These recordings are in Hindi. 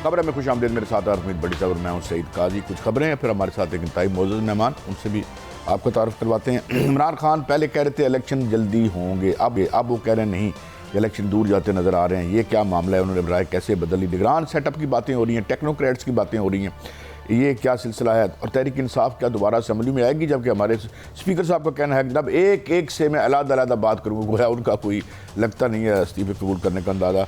खबर में खुश आमदेद। मेरे साथ अरमीद बड़ी साहब और मैं हूं सईद काजी। कुछ खबरें हैं, फिर हमारे साथ एक इंतहाई मोअज़्ज़ज़ मेहमान, उनसे भी आपको तारुफ करवाते हैं। इमरान खान पहले कह रहे थे इलेक्शन जल्दी होंगे, अब वो कह रहे हैं नहीं, इलेक्शन दूर जाते नज़र आ रहे हैं। ये क्या मामला है? उन्होंने राय कैसे बदली? निगरान सेटअप की बातें हो रही हैं, टेक्नोक्रेट्स की बातें हो रही हैं, ये क्या सिलसिला है? और तहरीक इंसाफ क्या दोबारा असम्बली में आएगी? जबकि हमारे स्पीकर साहब का कहना है कि अब एक एक से मैं अलग बात करूँगा, गोया उनका कोई लगता नहीं है इस्तीफे कबूल करने का अंदाज़ा।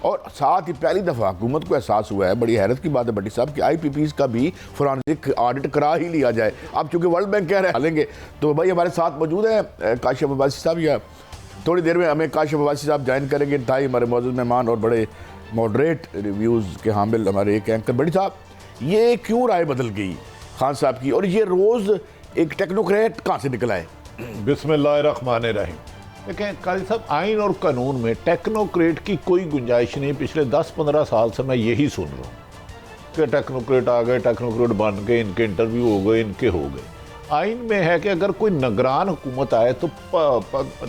और साथ ही पहली दफ़ा हुकूमत को एहसास हुआ है, बड़ी हैरत की बात है भट्टी साहब, कि IPPs का भी फोरेंसिक ऑडिट करा ही लिया जाए। अब चूँकि वर्ल्ड बैंक कह रहे हैं लेंगे, तो भाई हमारे साथ मौजूद है काशिफ अब्बासी साहब। या थोड़ी देर में हमें काशिफ अब्बासी साहब ज्वाइन करेंगे, इंतहाई हमारे मौजूद मेहमान और बड़े मॉडरेट रिव्यूज़ के हामिल हमारे एक एंकर। बड़ी साहब, ये क्यों राय बदल गई खान साहब की, और ये रोज़ एक टेक्नोक्रेट कहाँ से निकला है? बिस्मिल्लाहिर्रहमानिर्रहीम। देखें काजी साहब, आइन और कानून में टेक्नोक्रेट की कोई गुंजाइश नहीं। पिछले 10-15 साल से मैं यही सुन रहा हूँ कि टेक्नोक्रेट आ गए, टेक्नोक्रेट बन गए, इनके इंटरव्यू हो गए, इनके हो गए। आइन में है कि अगर कोई निगरान हुकूमत आए तो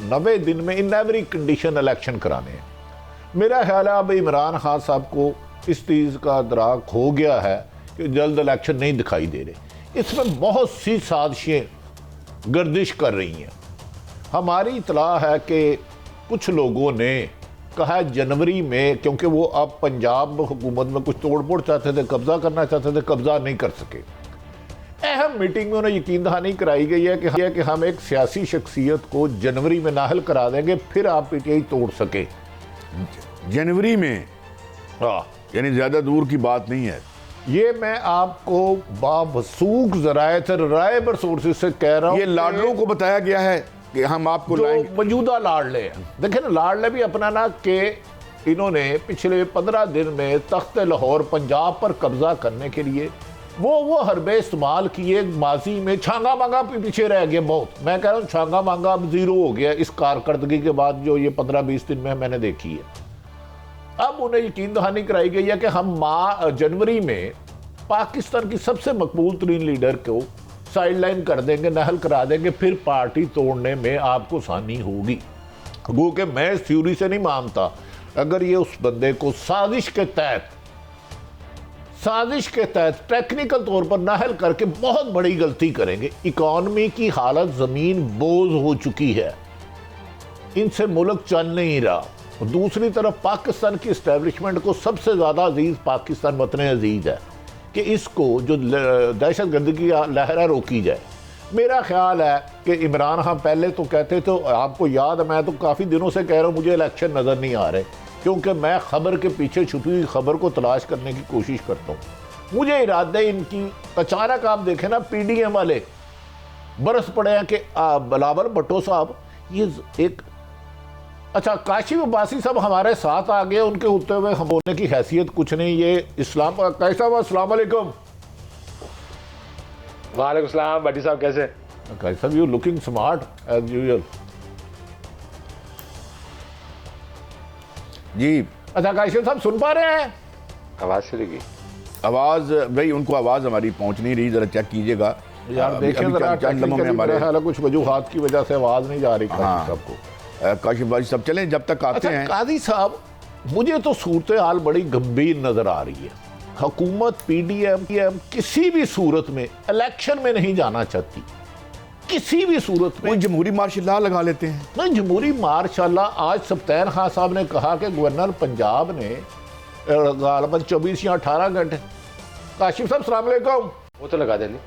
90 दिन में इन एवरी कंडीशन इलेक्शन कराने हैं। मेरा ख्याल है अब इमरान खान साहब को इस चीज़ का अदराक हो गया है कि जल्द इलेक्शन नहीं दिखाई दे रहे। इसमें बहुत सी साजिशें गर्दिश कर रही हैं। हमारी इतला है कि कुछ लोगों ने कहा जनवरी में, क्योंकि वो अब पंजाब हुकूमत में कुछ तोड़-फोड़ चाहते थे, कब्जा करना चाहते थे, कब्जा नहीं कर सके। अहम मीटिंग में उन्हें यकीन दहानी कराई गई है कि हम एक सियासी शख्सियत को जनवरी में नाहल करा देंगे, फिर आप PTI तोड़ सके। जनवरी में? हाँ, यानी ज़्यादा दूर की बात नहीं है। ये मैं आपको बावसूख ज़राए से रिलायबल सोर्सेज से कह रहा हूँ। ये लाडलों को बताया गया है कि हम आपको लाएंगे। मौजूदा लाडले हैं, देखें ना, लाडले भी अपना ना कि इन्होंने पिछले 15 दिन में तख्त लाहौर पंजाब पर कब्जा करने के लिए वो हरबे इस्तेमाल किए। माजी में छांगा मांगा पीछे रह गए बहुत। मैं कह रहा हूँ छांगा मांगा अब ज़ीरो हो गया इस कारकर्दगी के बाद जो ये 15-20 दिन में मैंने देखी है। अब उन्हें यकीन दहानी कराई गई है कि हम जनवरी में पाकिस्तान की सबसे मकबूल तरीन लीडर को साइडलाइन कर देंगे, नहल करा देंगे, फिर पार्टी तोड़ने में आपको आसानी होगी। वो कि मैं इस थ्योरी से नहीं मानता। अगर ये उस बंदे को साजिश के तहत टेक्निकल तौर पर नाहल करके बहुत बड़ी गलती करेंगे। इकॉनमी की हालत ज़मीन बोझ हो चुकी है, इनसे मुल्क चल नहीं रहा। दूसरी तरफ पाकिस्तान की इस्टेब्लिशमेंट को सबसे ज़्यादा अजीज़ पाकिस्तान वतन अजीज़ है कि इसको जो दहशत गर्दी की लहर रोकी जाए। मेरा ख्याल है कि इमरान खान पहले तो कहते थे, आपको याद है, मैं तो काफ़ी दिनों से कह रहा हूँ मुझे इलेक्शन नज़र नहीं आ रहे, क्योंकि मैं खबर के पीछे छुपी हुई खबर को तलाश करने की कोशिश करता हूँ। मुझे इरादे इनकी अचानक आप देखें ना, PDM वाले बरस पड़े हैं कि बिलावल भुट्टो साहब ये एक अच्छा काशिफ अब्बासी साहब हमारे साथ आ गए, उनके होते हुए हम बोलने की हैसियत कुछ नहीं। ये इस्लाम कैसा हुआ? अस्सलाम वालेकुम। वालेकुम सलाम। भट्टी साहब कैसे? कैसा? You looking smart as usual. जी अच्छा काशिफ साहब सुन पा रहे हैं? आवाज़ चली गई। आवाज़ भाई, उनको आवाज़ हमारी पहुंच नहीं रही, ज़रा चेक कीजिएगा यार। देखें जरा, हमारे कुछ वजूहात की वजह से आवाज़ नहीं जा रही काशिफ साहब को। काशिफ भाई साहब चलें जब तक आते हैं। काजी साहब, मुझे तो सूरत हाल बड़ी गंभीर नजर आ रही है। हुकूमत PDM किसी भी सूरत में इलेक्शन में नहीं जाना चाहती, किसी भी सूरत में। जमहूरी मार्शल लगा लेते हैं। नहीं, जमहूरी मार्शल आज सब्तैन खान साहब ने कहा कि गवर्नर पंजाब ने गालबन 24 या 18 घंटे। काशिफ साहब सलाम अलैकुम। वो तो लगा देंगे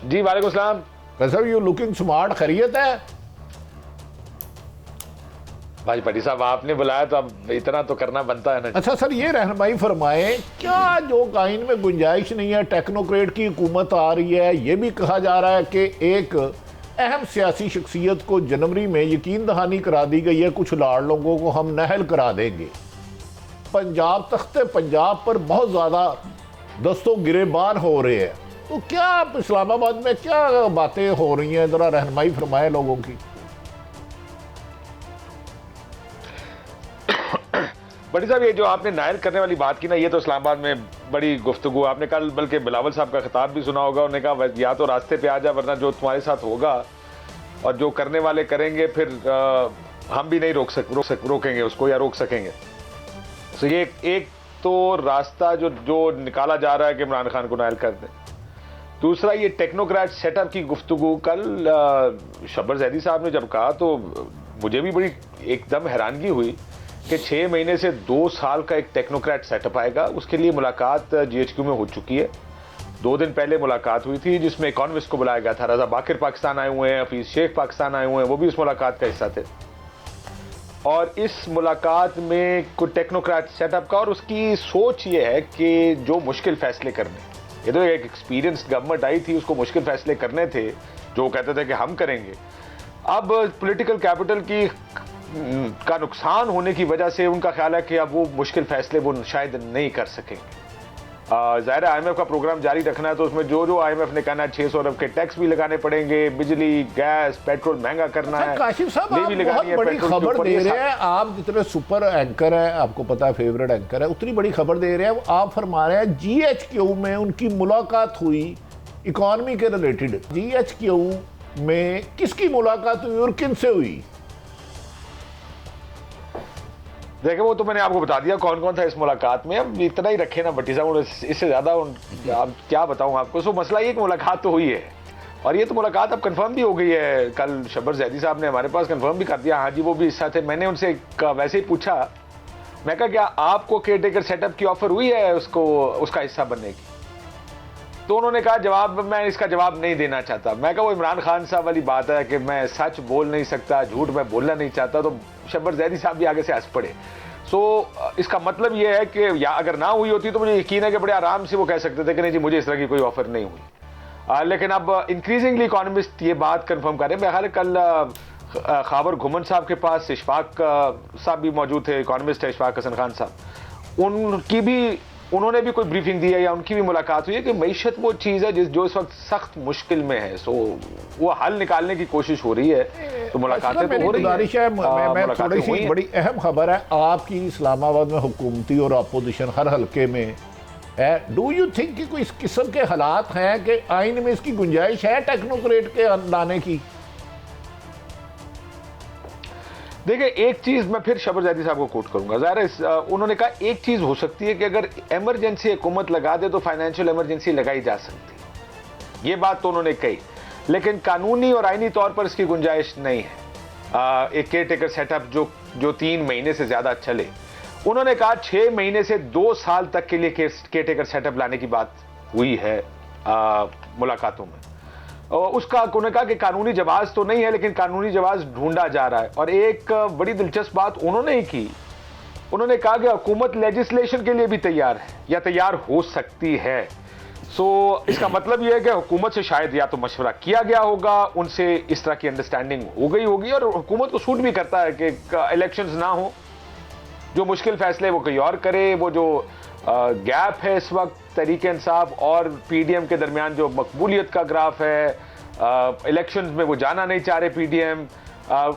जी। वालेकुम सलाम। कैसा यू लुकिंग स्मार्ट, खैरियत है? भाई भट्टी साहब आपने बुलाया तो अब इतना तो करना बनता है ना। अच्छा सर, ये रहनुमाई फरमाएं, क्या जो आइन में गुंजाइश नहीं है, टेक्नोक्रेट की हुकूमत आ रही है, ये भी कहा जा रहा है कि एक अहम सियासी शख्सियत को जनवरी में यकीन दहानी करा दी गई है, कुछ लाड़ लोगों को हम नहल करा देंगे। पंजाब तख्ते पंजाब पर बहुत ज़्यादा दस्तों गिरेबान हो रहे हैं, तो क्या आप इस्लामाबाद में क्या बातें हो रही हैं? ज़रा रहनुमाई फरमाएं लोगों की। भट्टी साहब, ये जो आपने नायल करने वाली बात की ना, ये तो इस्लामाबाद में बड़ी गुफ्तगू। आपने कल बल्कि बिलावल साहब का खिताब भी सुना होगा। उन्होंने कहा या तो रास्ते पे आ जा, वरना जो तुम्हारे साथ होगा और जो करने वाले करेंगे फिर हम भी नहीं रोकेंगे उसको या रोक सकेंगे। तो ये एक तो रास्ता जो निकाला जा रहा है कि इमरान खान को नायल कर दें। दूसरा, ये टेक्नोक्रेट सेटअप की गुफ्तगू कल शब्बर जैदी साहब ने जब कहा तो मुझे भी बड़ी एकदम हैरानगी हुई कि 6 महीने से 2 साल का एक टेक्नोक्रेट सेटअप आएगा। उसके लिए मुलाकात GHQ में हो चुकी है। 2 दिन पहले मुलाकात हुई थी जिसमें इकोनॉमिस्ट को बुलाया गया था। रजा बाकिर पाकिस्तान आए हुए हैं, हफीज शेख पाकिस्तान आए हुए हैं, वो भी उस मुलाकात का हिस्सा थे। और इस मुलाकात में कुछ टेक्नोक्रेट सेटअप का, और उसकी सोच ये है कि जो मुश्किल फैसले करने, ये तो एक एक्सपीरियंस्ड गवर्नमेंट आई थी, उसको मुश्किल फैसले करने थे जो कहते थे कि हम करेंगे। अब पॉलिटिकल कैपिटल का नुकसान होने की वजह से उनका ख्याल है कि अब वो मुश्किल फैसले वो शायद नहीं कर सकेंगे। ज़ाहिर है IMF का प्रोग्राम जारी रखना है, तो उसमें जो IMF ने कहना है 600 अरब के टैक्स भी लगाने पड़ेंगे, बिजली, गैस, पेट्रोल महंगा करना है। काशिफ साहब, आप बहुत बड़ी खबर दे रहे हैं। आप जितने सुपर एंकर हैं, आपको पता है फेवरेट एंकर है, उतनी बड़ी खबर दे रहे हैं। आप फरमा रहे हैं GHQ में उनकी मुलाकात हुई इकॉनमी के रिलेटेड। GHQ में किसकी मुलाकात हुई और किन से हुई? देखिए, वो तो मैंने आपको बता दिया कौन कौन था इस मुलाकात में। अब इतना ही रखे ना भट्टी साहब, इससे ज्यादा अब क्या बताऊं आपको। सो मसला ये कि मुलाकात तो हुई है, और ये तो मुलाकात अब कंफर्म भी हो गई है। कल शब्बर जैदी साहब ने हमारे पास कंफर्म भी कर दिया, हाँ जी वो भी हिस्सा थे। मैंने उनसे वैसे ही पूछा, मैं कहा क्या आपको केयरटेकर सेटअप की ऑफर हुई है उसका हिस्सा बनने की? तो उन्होंने कहा मैं इसका जवाब नहीं देना चाहता। मैं कहा वो इमरान खान साहब वाली बात है कि मैं सच बोल नहीं सकता, झूठ मैं बोलना नहीं चाहता। तो शब्बर जैदी साहब भी आगे से हंस पड़े। सो इसका मतलब ये है कि या अगर ना हुई होती तो मुझे यकीन है कि बड़े आराम से वो कह सकते थे कि नहीं जी मुझे इस तरह की कोई ऑफर नहीं हुई। लेकिन अब इंक्रीजिंगली इकोनॉमिस्ट ये बात कंफर्म कर रहे हैं। मेरे ख्याल कल खाबर घुमन साहब के पास इशफाक साहब भी मौजूद थे, इकोनॉमिस्ट है इशफाक हसन खान साहब। उन्होंने भी कोई ब्रीफिंग दी है या उनकी भी मुलाकात हुई है कि मईशत वो चीज़ है जो इस वक्त सख्त मुश्किल में है। सो वो हल निकालने की कोशिश हो रही है। तो मुलाकातें तो हो रही हैं। मैं थोड़ी सी बड़ी अहम खबर है आपकी, इस्लामाबाद में हुकूमती और अपोजिशन हर हल्के में है। डू यू थिंक कि कोई इस किस्म के हालात हैं कि आइन में इसकी गुंजाइश है टेक्नोक्रेट के लाने की? देखिए, एक चीज मैं फिर शब्बर जैदी साहब को कोट करूंगा। ज़ाहिर उन्होंने कहा एक चीज हो सकती है कि अगर इमरजेंसी हुकूमत लगा दे तो फाइनेंशियल इमरजेंसी लगाई जा सकती है। ये बात तो उन्होंने कही, लेकिन कानूनी और आईनी तौर पर इसकी गुंजाइश नहीं है। एक केयरटेकर सेटअप जो 3 महीने से ज्यादा चले, उन्होंने कहा 6 महीने से 2 साल तक के लिए केयरटेकर सेटअप लाने की बात हुई है मुलाकातों में। उसका उन्होंने कहा कि कानूनी जवाब तो नहीं है, लेकिन कानूनी जवाब ढूंढा जा रहा है। और एक बड़ी दिलचस्प बात उन्होंने ही की, उन्होंने कहा कि हुकूमत लेजिस्लेशन के लिए भी तैयार है या तैयार हो सकती है। सो इसका मतलब यह है कि हुकूमत से शायद या तो मशवरा किया गया होगा, उनसे इस तरह की अंडरस्टैंडिंग हो गई होगी, और हुकूमत को सूट भी करता है कि इलेक्शंस ना हो, जो मुश्किल फैसले वो कोई और करे। वो जो गैप है इस वक्त तहरीक इंसाफ और PDM के दरमियान, जो मकबूलियत का ग्राफ है, इलेक्शंस में वो जाना नहीं चाह रहे PDM।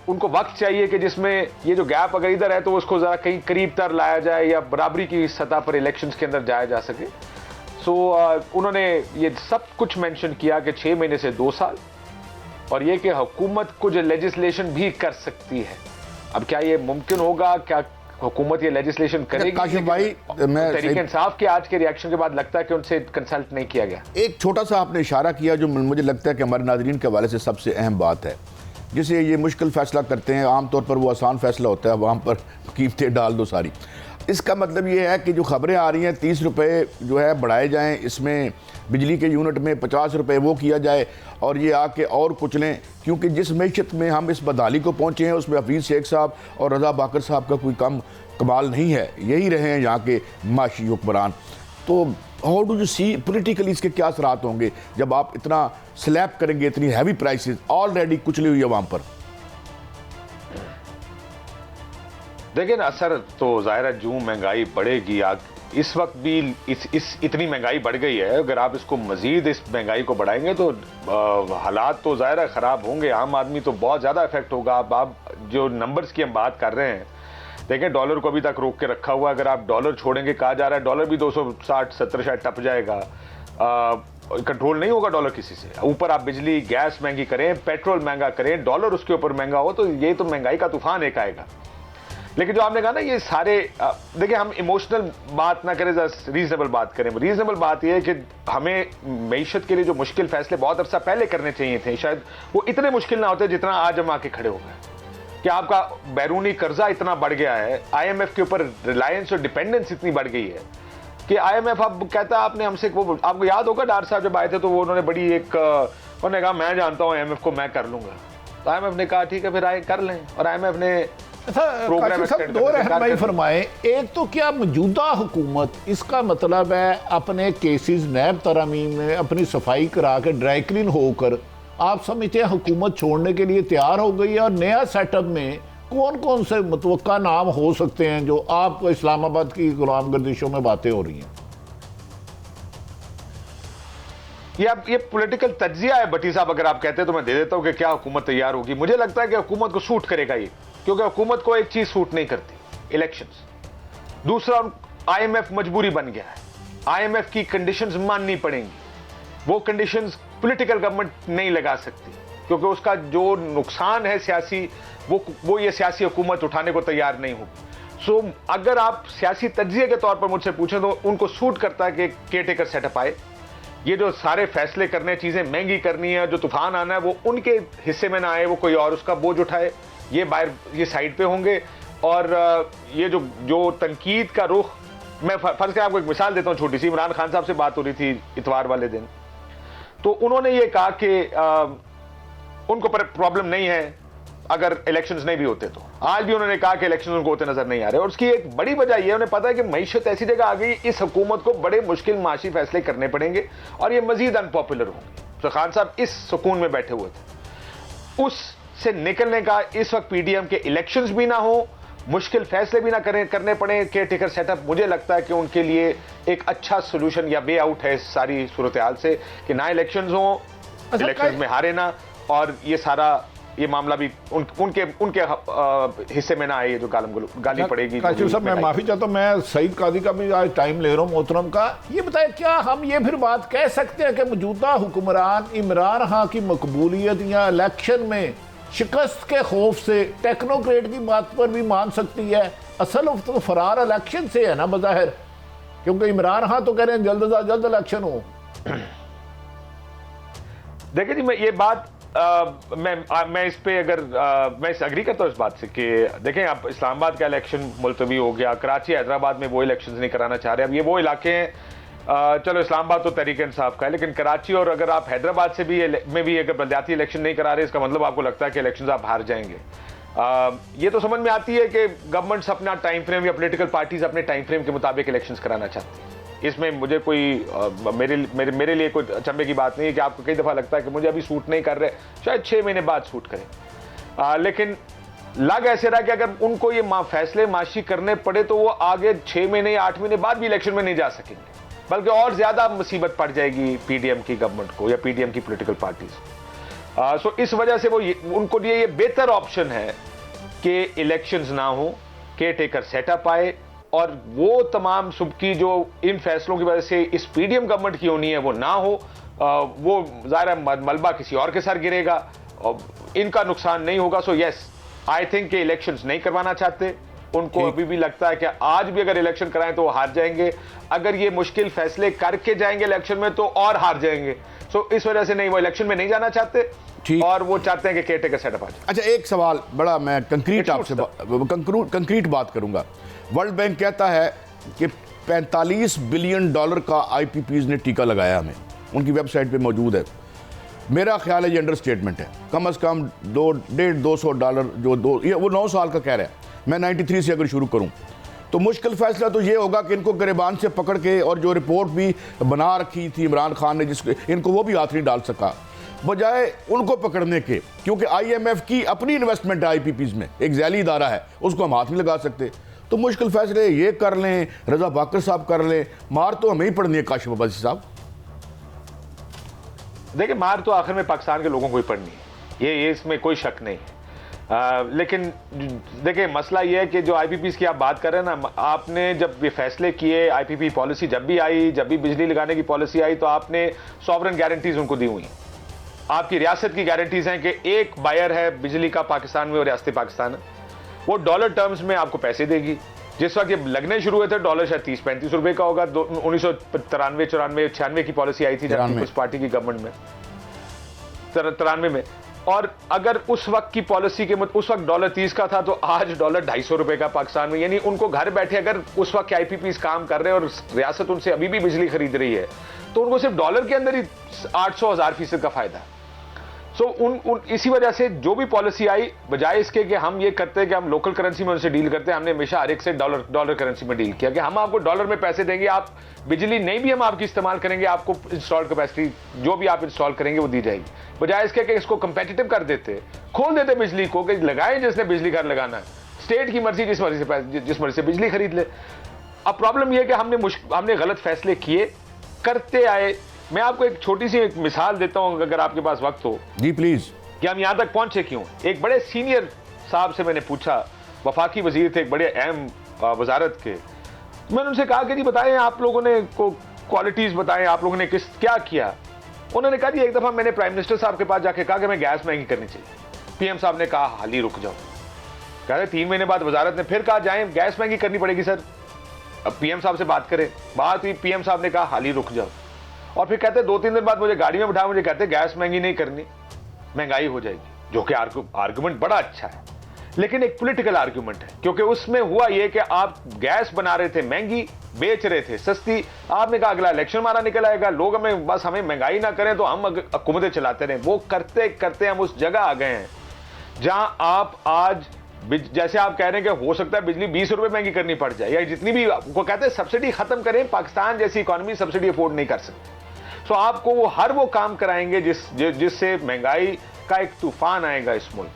उनको वक्त चाहिए कि जिसमें ये जो गैप अगर इधर है तो उसको ज़रा कहीं करीब तर लाया जाए या बराबरी की सतह पर इलेक्शंस के अंदर जाया जा सके। सो उन्होंने ये सब कुछ मेंशन किया कि 6 महीने से 2 साल, और ये कि हुकूमत कुछ लेजिस्लेशन भी कर सकती है। अब क्या ये मुमकिन होगा, क्या हुकूमत ये लेजिस्लेशन करेगी? काशिफ भाई, मैं तहरीक इंसाफ के आज के रिएक्शन के बाद लगता है कि उनसे कंसल्ट नहीं किया गया। एक छोटा सा आपने इशारा किया जो मुझे लगता है कि हमारे नाज़रीन के हवाले से सबसे अहम बात है। जिसे ये मुश्किल फैसला करते हैं, आमतौर पर वो आसान फैसला होता है, वहाँ पर कीमतें डाल दो सारी। इसका मतलब ये है कि जो खबरें आ रही हैं 30 रुपये जो है बढ़ाए जाएं, इसमें बिजली के यूनिट में 50 रुपये वो किया जाए, और ये आके और कुछ लें। क्योंकि जिस मैशत में हम इस बदहाली को पहुँचे हैं उसमें हफीज़ शेख साहब और रजा बाकर साहब का कोई कमाल नहीं है, यही रहे हैं यहाँ के माशी हुक्मरान। तो how do you see politically इसके क्या असरात होंगे जब आप इतना स्लैब करेंगे, इतनी हैवी प्राइसेस ऑलरेडी कुचली हुई है वहाँ पर? देखिए ना, असर तो ज़ाहिर है जो महंगाई बढ़ेगी, इस वक्त भी इतनी महंगाई बढ़ गई है। अगर आप इसको मजीद इस महंगाई को बढ़ाएंगे तो हालात तो ज़ाहिर है ख़राब होंगे। आम आदमी तो बहुत ज़्यादा इफेक्ट होगा। अब आप जो नंबर्स की हम बात कर रहे हैं, देखें डॉलर को अभी तक रोक के रखा हुआ। अगर आप डॉलर छोड़ेंगे, कहा जा रहा है डॉलर भी 260-70 शायद टप जाएगा। कंट्रोल नहीं होगा डॉलर किसी से। ऊपर आप बिजली गैस महंगी करें, पेट्रोल महंगा करें, डॉलर उसके ऊपर महंगा हो, तो ये तो महंगाई का तूफान एक आएगा। लेकिन जो आपने कहा ना ये सारे देखिए, हम इमोशनल बात ना करें, रीजनेबल बात करें। रीजनेबल बात ये है कि हमें मईशत के लिए जो मुश्किल फैसले बहुत अरसा पहले करने चाहिए थे, शायद वो इतने मुश्किल ना होते जितना आज हम आके खड़े हो गए। कि आपका बैरूनी कर्जा इतना बढ़ गया है, IMF के ऊपर रिलायंस और डिपेंडेंस इतनी बढ़ गई है कि IMF अब कहता है आपने हमसे, वो आपको याद होगा डार साहब जब आए थे तो वो उन्होंने बड़ी एक उन्होंने कहा मैं जानता हूँ IMF को, मैं कर लूंगा। तो IMF ने कहा ठीक है फिर आए कर लें, और IMF ने दो रहनुमाई फरमाए। एक तो क्या मौजूदा हुकूमत, इसका मतलब है अपने केसेस नैब तरामीम में अपनी सफाई करा के ड्राई क्लीन होकर आप समझते हैं हुकूमत छोड़ने के लिए तैयार हो गई है? और नया सेटअप में कौन कौन से मुतवक्का नाम हो सकते हैं जो आपको इस्लामाबाद की गुलाम गर्दिशों में बातें हो रही हैं? ये पॉलिटिकल तज्जिया है भट्टी साहब, अगर आप कहते हैं तो मैं दे देता हूं कि क्या हुकूमत तैयार होगी। मुझे लगता है कि हुकूमत को सूट करेगा ये, क्योंकि हुकूमत को एक चीज सूट नहीं करती, इलेक्शंस। दूसरा, IMF मजबूरी बन गया है, IMF की कंडीशंस माननी पड़ेंगी। वो कंडीशंस पॉलिटिकल गवर्नमेंट नहीं लगा सकती, क्योंकि उसका जो नुकसान है सियासी, वो ये सियासी हुकूमत उठाने को तैयार नहीं होगी। सो अगर आप सियासी तज्जिए के तौर पर मुझसे पूछें तो उनको सूट करता है कि केयरटेकर सेटअप आए। ये जो सारे फैसले करने, चीजें महंगी करनी है, जो तूफान आना है वो उनके हिस्से में ना आए, वो कोई और उसका बोझ उठाए, ये साइड पे होंगे। और ये जो तनकीद का रुख, मैं फर्ज कर आपको एक मिसाल देता हूं छोटी सी। इमरान खान साहब से बात हो रही थी इतवार वाले दिन, तो उन्होंने ये कहा कि उनको प्रॉब्लम नहीं है अगर इलेक्शंस नहीं भी होते तो। आज भी उन्होंने कहा कि इलेक्शंस उनको होते नजर नहीं आ रहे, और उसकी एक बड़ी वजह यह उन्हें पता है कि मईशत ऐसी जगह आ गई, इस हुकूमत को बड़े मुश्किल माशी फैसले करने पड़ेंगे और ये मजीद अनपॉपुलर होंगे। तो खान साहब इस सुकून में बैठे हुए थे, उससे निकलने का इस वक्त PDM के इलेक्शंस भी ना हो, मुश्किल फैसले भी ना करने पड़े, केयरटेकर सेटअप मुझे लगता है कि उनके लिए एक अच्छा सोल्यूशन या वे आउट है इस सारी सूरत हाल से, कि ना इलेक्शंस हो, इलेक्शंस में हारे ना, और ये सारा ये मामला भी उनके हिस्से में ना आए, जो गाली पड़ेगी। काशिफ साहब, मैं माफी चाहता हूं, मैं सईद काजी का भी आज टाइम ले रहा हूं मोहतरम का। ये बताएं, क्या हम ये फिर बात कह सकते हैं कि मौजूदा हुक्मरान इमरान खान की मकबूलियत या इलेक्शन में शिकस्त के खौफ से टेक्नोक्रेट की बात पर भी मान सकती है? असल तो फरार इलेक्शन से है ना बज़ाहिर, क्योंकि इमरान खान तो कह रहे हैं जल्द से जल्द इलेक्शन हो। देखिए जी, मैं ये बात मैं इस पे अगर मैं इस एग्री करता हूँ इस बात से कि देखें, आप इस्लामाबाद का इलेक्शन मुलतवी हो गया, कराची हैदराबाद में वो इलेक्शंस नहीं कराना चाह रहे। अब ये वो इलाके हैं, चलो इस्लामाबाद तो तहरीक इंसाफ का है, लेकिन कराची और अगर आप हैदराबाद से भी अगर बलदियाती इलेक्शन नहीं करा रहे, इसका मतलब आपको लगता है कि इलेक्शन आप हार जाएंगे। ये तो समझ में आती है कि गवर्नमेंट्स अपना टाइम फ्रेम या पॉलिटिकल पार्टीज अपने टाइम फ्रेम के मुताबिक इलेक्शंस कराना चाहती है। इसमें मुझे कोई मेरे लिए कोई अचंभे की बात नहीं है कि आपको कई दफ़ा लगता है कि मुझे अभी सूट नहीं कर रहे, शायद 6 महीने बाद सूट करें। लेकिन लग ऐसे रहा कि अगर उनको ये फैसले माशी करने पड़े तो वो आगे 6 महीने या 8 महीने बाद भी इलेक्शन में नहीं जा सकेंगे, बल्कि और ज़्यादा मुसीबत पड़ जाएगी PDM की गवर्नमेंट को या PDM की पोलिटिकल पार्टीज। सो इस वजह से उनको लिए ये बेहतर ऑप्शन है कि इलेक्शंस ना हो, केयरटेकर सेटअप आए, और वो तमाम सुबकी जो इन फैसलों की वजह से इस PDM गवर्नमेंट की होनी है वो ना हो। वो ज़ाहिर मलबा किसी और के सर गिरेगा और इनका नुकसान नहीं होगा। सो यस, आई थिंक के इलेक्शंस नहीं करवाना चाहते, उनको अभी भी लगता है कि आज भी अगर इलेक्शन कराएं तो वो हार जाएंगे, अगर ये मुश्किल फैसले करके जाएंगे इलेक्शन में तो और हार जाएंगे। सो इस वजह से नहीं, वो इलेक्शन में नहीं जाना चाहते और वो चाहते हैं कि केयरटेकर सेटअप आ जाए। अच्छा, एक सवाल बड़ा मैं कंक्रीट आपसे कंक्रीट बात करूंगा। वर्ल्ड बैंक कहता है कि $45 बिलियन का IPPs ने टीका लगाया हमें, उनकी वेबसाइट पे मौजूद है। मेरा ख्याल है ये अंडर स्टेटमेंट है, कम से कम $200 जो ये वो 9 साल का कह रहा है। मैं 93 से अगर शुरू करूं तो मुश्किल फैसला तो ये होगा कि इनको गिरबान से पकड़ के, और जो रिपोर्ट भी बना रखी थी इमरान खान ने जिसको इनको वो भी हाथ नहीं डाल सका, बजाय उनको पकड़ने के, क्योंकि IMF की अपनी इन्वेस्टमेंट है IPPs में, एक जैली इदारा है, उसको हम हाथ नहीं लगा सकते। तो मुश्किल फैसले ये कर लें, रजा बाकर साहब कर लें, मार तो हमें ही पड़नी है काशिफ अब्बासी साहब। देखिए, मार तो आखिर में पाकिस्तान के लोगों को ही पड़नी है, ये इसमें कोई शक नहीं है। लेकिन देखिए, मसला ये है कि जो IPPs की आप बात कर रहे हैं ना, आपने जब ये फैसले किए, IPP पॉलिसी जब भी आई, जब भी बिजली लगाने की पॉलिसी आई, तो आपने सॉवरन गारंटीज उनको दी हुई हैं। आपकी रियासत की गारंटीज हैं कि एक बायर है बिजली का पाकिस्तान में और रियासत पाकिस्तान है, वो डॉलर टर्म्स में आपको पैसे देगी। जिस वक्त ये लगने शुरू हुए थे डॉलर शायद 30-35 रुपए का होगा। 1993, 94, 96 की पॉलिसी आई थी जब पीपल्स पार्टी की गवर्नमेंट में, 93 में। और अगर उस वक्त की पॉलिसी के उस वक्त डॉलर 30 का था, तो आज डॉलर 250 रुपए का पाकिस्तान में। यानी उनको घर बैठे अगर उस वक्त के आईपीपीस काम कर रहे हैं और रियासत उनसे अभी भी बिजली खरीद रही है, तो उनको सिर्फ डॉलर के अंदर ही 800-1000% का फायदा है। इसी वजह से जो भी पॉलिसी आई, बजाय इसके कि हम ये करते हैं कि हम लोकल करेंसी में उनसे डील करते हैं, हमने हमेशा हर एक से डॉलर करेंसी में डील किया कि हम आपको डॉलर में पैसे देंगे, आप बिजली नहीं भी हम आपकी इस्तेमाल करेंगे, आपको इंस्टॉल कैपेसिटी जो भी आप इंस्टॉल करेंगे वो दी जाएगी। बजाय इसके कि इसको कंपेटिटिव कर देते, खोल देते बिजली को कि लगाएं जिसने बिजली घर लगाना है, स्टेट की मर्जी जिस मर्जी से बिजली खरीद ले। अब प्रॉब्लम यह है कि हमने गलत फैसले किए, करते आए। मैं आपको एक छोटी सी एक मिसाल देता हूं अगर आपके पास वक्त हो। जी प्लीज। कि हम यहां तक पहुंचे क्यों। एक बड़े सीनियर साहब से मैंने पूछा, वफाकी वजीर थे एक बड़े अहम वजारत के। मैंने उनसे कहा कि जी बताएं आप लोगों ने क्वालिटीज बताएं, आप लोगों ने क्या किया। उन्होंने कहा जी एक दफा मैंने प्राइम मिनिस्टर साहब के पास जाके कहा कि मैं गैस महंगी करनी चाहिए। पीएम साहब ने कहा हाल ही रुक जाओ। कह रहे 3 महीने बाद वजारत ने फिर कहा जाएं गैस महंगी करनी पड़ेगी सर, अब पीएम साहब से बात करें। बात हुई, पीएम साहब ने कहा हाल ही रुक जाओ। और फिर कहते 2-3 दिन बाद मुझे गाड़ी में बिठा, मुझे कहते गैस महंगी नहीं करनी, महंगाई हो जाएगी। जो कि आर्गुमेंट बड़ा अच्छा है, लेकिन एक पॉलिटिकल आर्गुमेंट है। क्योंकि उसमें हुआ यह कि आप गैस बना रहे थे महंगी, बेच रहे थे सस्ती। आपने कहा अगला इलेक्शन हमारा निकल आएगा, लोग हमें महंगाई ना करें तो हम हुकूमतें चलाते रहे। वो करते करते हम उस जगह आ गए हैं जहां आप आज, जैसे आप कह रहे हैं कि हो सकता है बिजली 20 रुपए महंगी करनी पड़ जाए, या जितनी भी वो कहते हैं सब्सिडी खत्म करें। पाकिस्तान जैसी इकोनॉमी सब्सिडी अफोर्ड नहीं कर सकती। तो आपको वो हर वो काम कराएंगे जिससे महंगाई का एक तूफान आएगा इस मुल्क।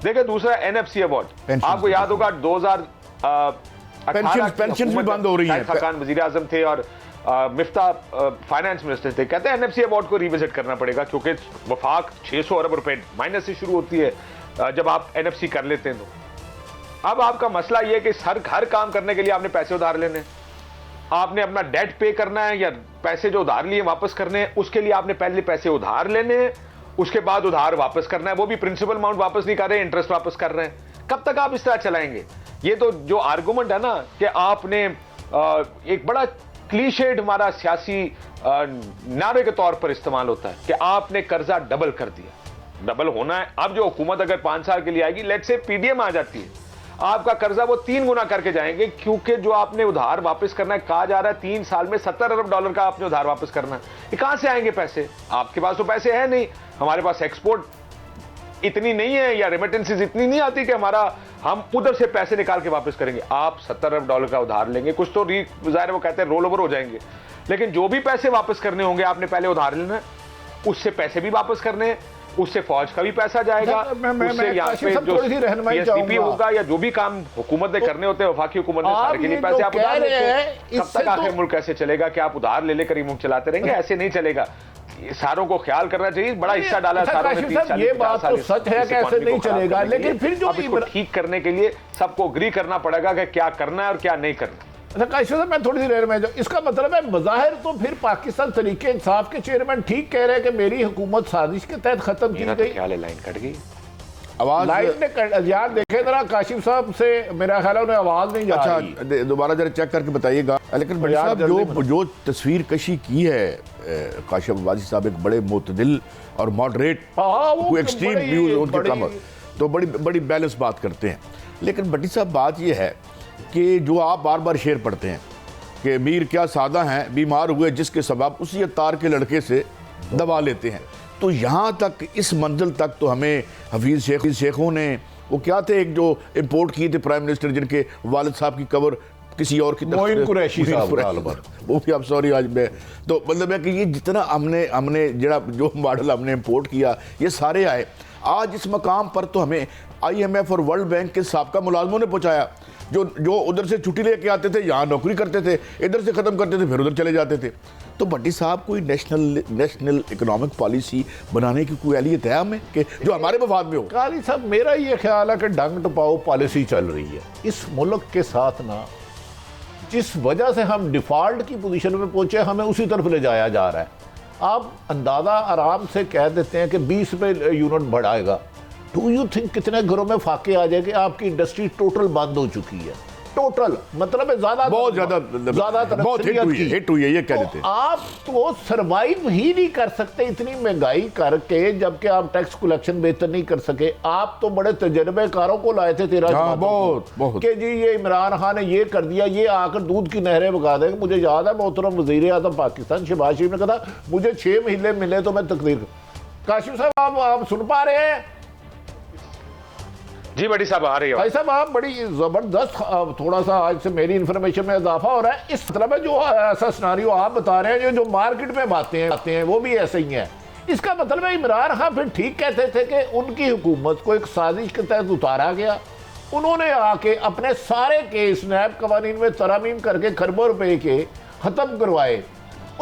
देखिए दूसरा एनएफसी अवार्ड, आपको याद होगा 2018 पेंशन भी बंद हो रही है। खान वजीर आजम थे और मिफ्ता फाइनेंस मिनिस्टर थे। कहते हैं एनएफसी अवार्ड को रिविजिट करना पड़ेगा, क्योंकि वफाक 600 अरब रुपए माइनस से शुरू होती है जब आप एनएफसी कर लेते हैं। तो अब आपका मसला यह कि हर काम करने के लिए आपने पैसे उधार लेने, आपने अपना डेट पे करना है या पैसे जो उधार लिए वापस करने हैं, उसके लिए आपने पहले पैसे उधार लेने हैं, उसके बाद उधार वापस करना है। वो भी प्रिंसिपल अमाउंट वापस नहीं कर रहे, इंटरेस्ट वापस कर रहे हैं। कब तक आप इस तरह चलाएंगे? ये तो जो आर्गुमेंट है ना कि आपने एक बड़ा क्लीशेड हमारा सियासी नारे के तौर पर इस्तेमाल होता है कि आपने कर्जा डबल कर दिया। डबल होना है। अब जो हुकूमत अगर 5 साल के लिए आएगी, लेट्स से पीडीएम आ जाती है, आपका कर्जा वो 3 गुना करके जाएंगे, क्योंकि जो आपने उधार वापस करना है, कहा जा रहा है 3 साल में $70 अरब का आपने उधार वापस करना है। ये कहां से आएंगे पैसे? आपके पास तो पैसे है नहीं, हमारे पास एक्सपोर्ट इतनी नहीं है या रेमिटेंसेस इतनी नहीं आती कि हम उधर से पैसे निकाल के वापस करेंगे। आप $70 अरब का उधार लेंगे, कुछ तो ज़ाहिर वो कहते हैं रोल ओवर हो जाएंगे, लेकिन जो भी पैसे वापस करने होंगे आपने पहले उधार लेना है, उससे पैसे भी वापस करने हैं, उससे फौज का भी पैसा जाएगा, उससे यहाँ पे जो पीएसडीपी होगा या जो भी काम हुकूमत ने करने होते हैं, वफाकी हुकूमत ने सारे के लिए पैसे आप उधार लेते हैं। कब तक आखिर मुल्क कैसे चलेगा कि आप उधार ले लेकर मुल्क चलाते रहेंगे? ऐसे नहीं चलेगा। सारों को ख्याल करना चाहिए। बड़ा हिस्सा डाला सारों ने, 30-40 ये बात तो सच है कि ऐसे नहीं चलेगा, लेकिन फिर जो इसको ठीक करने के लिए सबको अग्री करना पड़ेगा कि क्या करना है और क्या नहीं करना। मैं थोड़ी सी देर में जो इसका मतलब है, बज़ाहिर तो फिर पाकिस्तान तरीके इंसाफ के चेयरमैन ठीक कह रहे हैं कि मेरी हुकूमत साजिश के तहत खत्म की गई। ख्याल है लाइन कट गई, आवाज लाइन ने यार देखे जरा काशिफ साहब से, मेरा ख्याल है उन्हें आवाज नहीं जा रही। अच्छा दोबारा जरा चेक करके बताइएगा। लेकिन भाई साहब जो तस्वीर कशी की है काशिफ अब्बासी साहब, एक बड़े मुतदिल और मॉडरेट, एक्सट्रीम व्यूज उनके कम, तो बड़ी बैलेंस बात करते हैं। लेकिन भट्टी साहब बात यह है कि जो आप बार बार शेर पढ़ते हैं कि मीर क्या सादा हैं, बीमार हुए जिसके सबब उसी अतार के लड़के से दबा लेते हैं, तो यहाँ तक इस मंजिल तक तो हमें हफीज़ शेखों ने, वो क्या थे, एक जो इम्पोर्ट किए थे प्राइम मिनिस्टर, जिनके वालिद साहब की कबर किसी और की, मोइन कुरैशी साहब, वो भी आप सॉरी आज मैं, तो मतलब है कि ये जितना हमने जो मॉडल हमने इम्पोर्ट किया, ये सारे आए आज इस मकाम पर, तो हमें IMF और वर्ल्ड बैंक के साबका मुलाजमों ने पहुँचाया, जो उधर से छुट्टी लेके आते थे, यहाँ नौकरी करते थे, इधर से ख़त्म करते थे, फिर उधर चले जाते थे। तो भट्टी साहब कोई नेशनल इकोनॉमिक पॉलिसी बनाने की कोई एहलियत है हमें कि जो हमारे मफाद में हो? कारी साहब, मेरा ये ख्याल है कि डंग टपाओ पॉलिसी चल रही है इस मुल्क के साथ ना, जिस वजह से हम डिफ़ॉल्ट की पोजीशन में पहुंचे, हमें उसी तरफ ले जाया जा रहा है। आप अंदाज़ा आराम से कह देते हैं कि 20 रुपये यूनिट बढ़ाएगा, डू यू थिंक कितने घरों में फाके आ जाएंगे? आपकी इंडस्ट्री टोटल बंद हो चुकी है, टोटल, मतलब है बहुत ज्यादा हिट हुई है, ये कह रहे थे। आप तो सरवाइव ही नहीं कर सकते इतनी महंगाई करके, जबकि आप टैक्स कलेक्शन बेहतर नहीं कर सके। आप तो बड़े तजर्बेकारों को लाए थे 13 बहुत कि जी ये इमरान खान ने ये कर दिया, ये आकर दूध की नहरें बगा देंगे। मुझे याद है मोहतरम वजीर आज़म पाकिस्तान शहबाज शरीफ ने कहा मुझे 6 महीने मिले तो मैं तकदीर। काशिफ साहब आप सुन पा रहे हैं? जी बड़ी साहब आ रही है भाई साहब, आप बड़ी जबरदस्त, थोड़ा सा आज से मेरी इंफॉर्मेशन में इजाफा हो रहा है। इस मतलब है जो ऐसा सिनारियो आप बता रहे हैं, जो मार्केट में बातें हैं वो भी ऐसे ही हैं। इसका मतलब है इमरान खान फिर ठीक कहते थे कि उनकी हुकूमत को एक साजिश के तहत उतारा गया। उन्होंने आके अपने सारे केस नैब कवानीन में तरमीम करके खरबों रुपए के खत्म करवाए,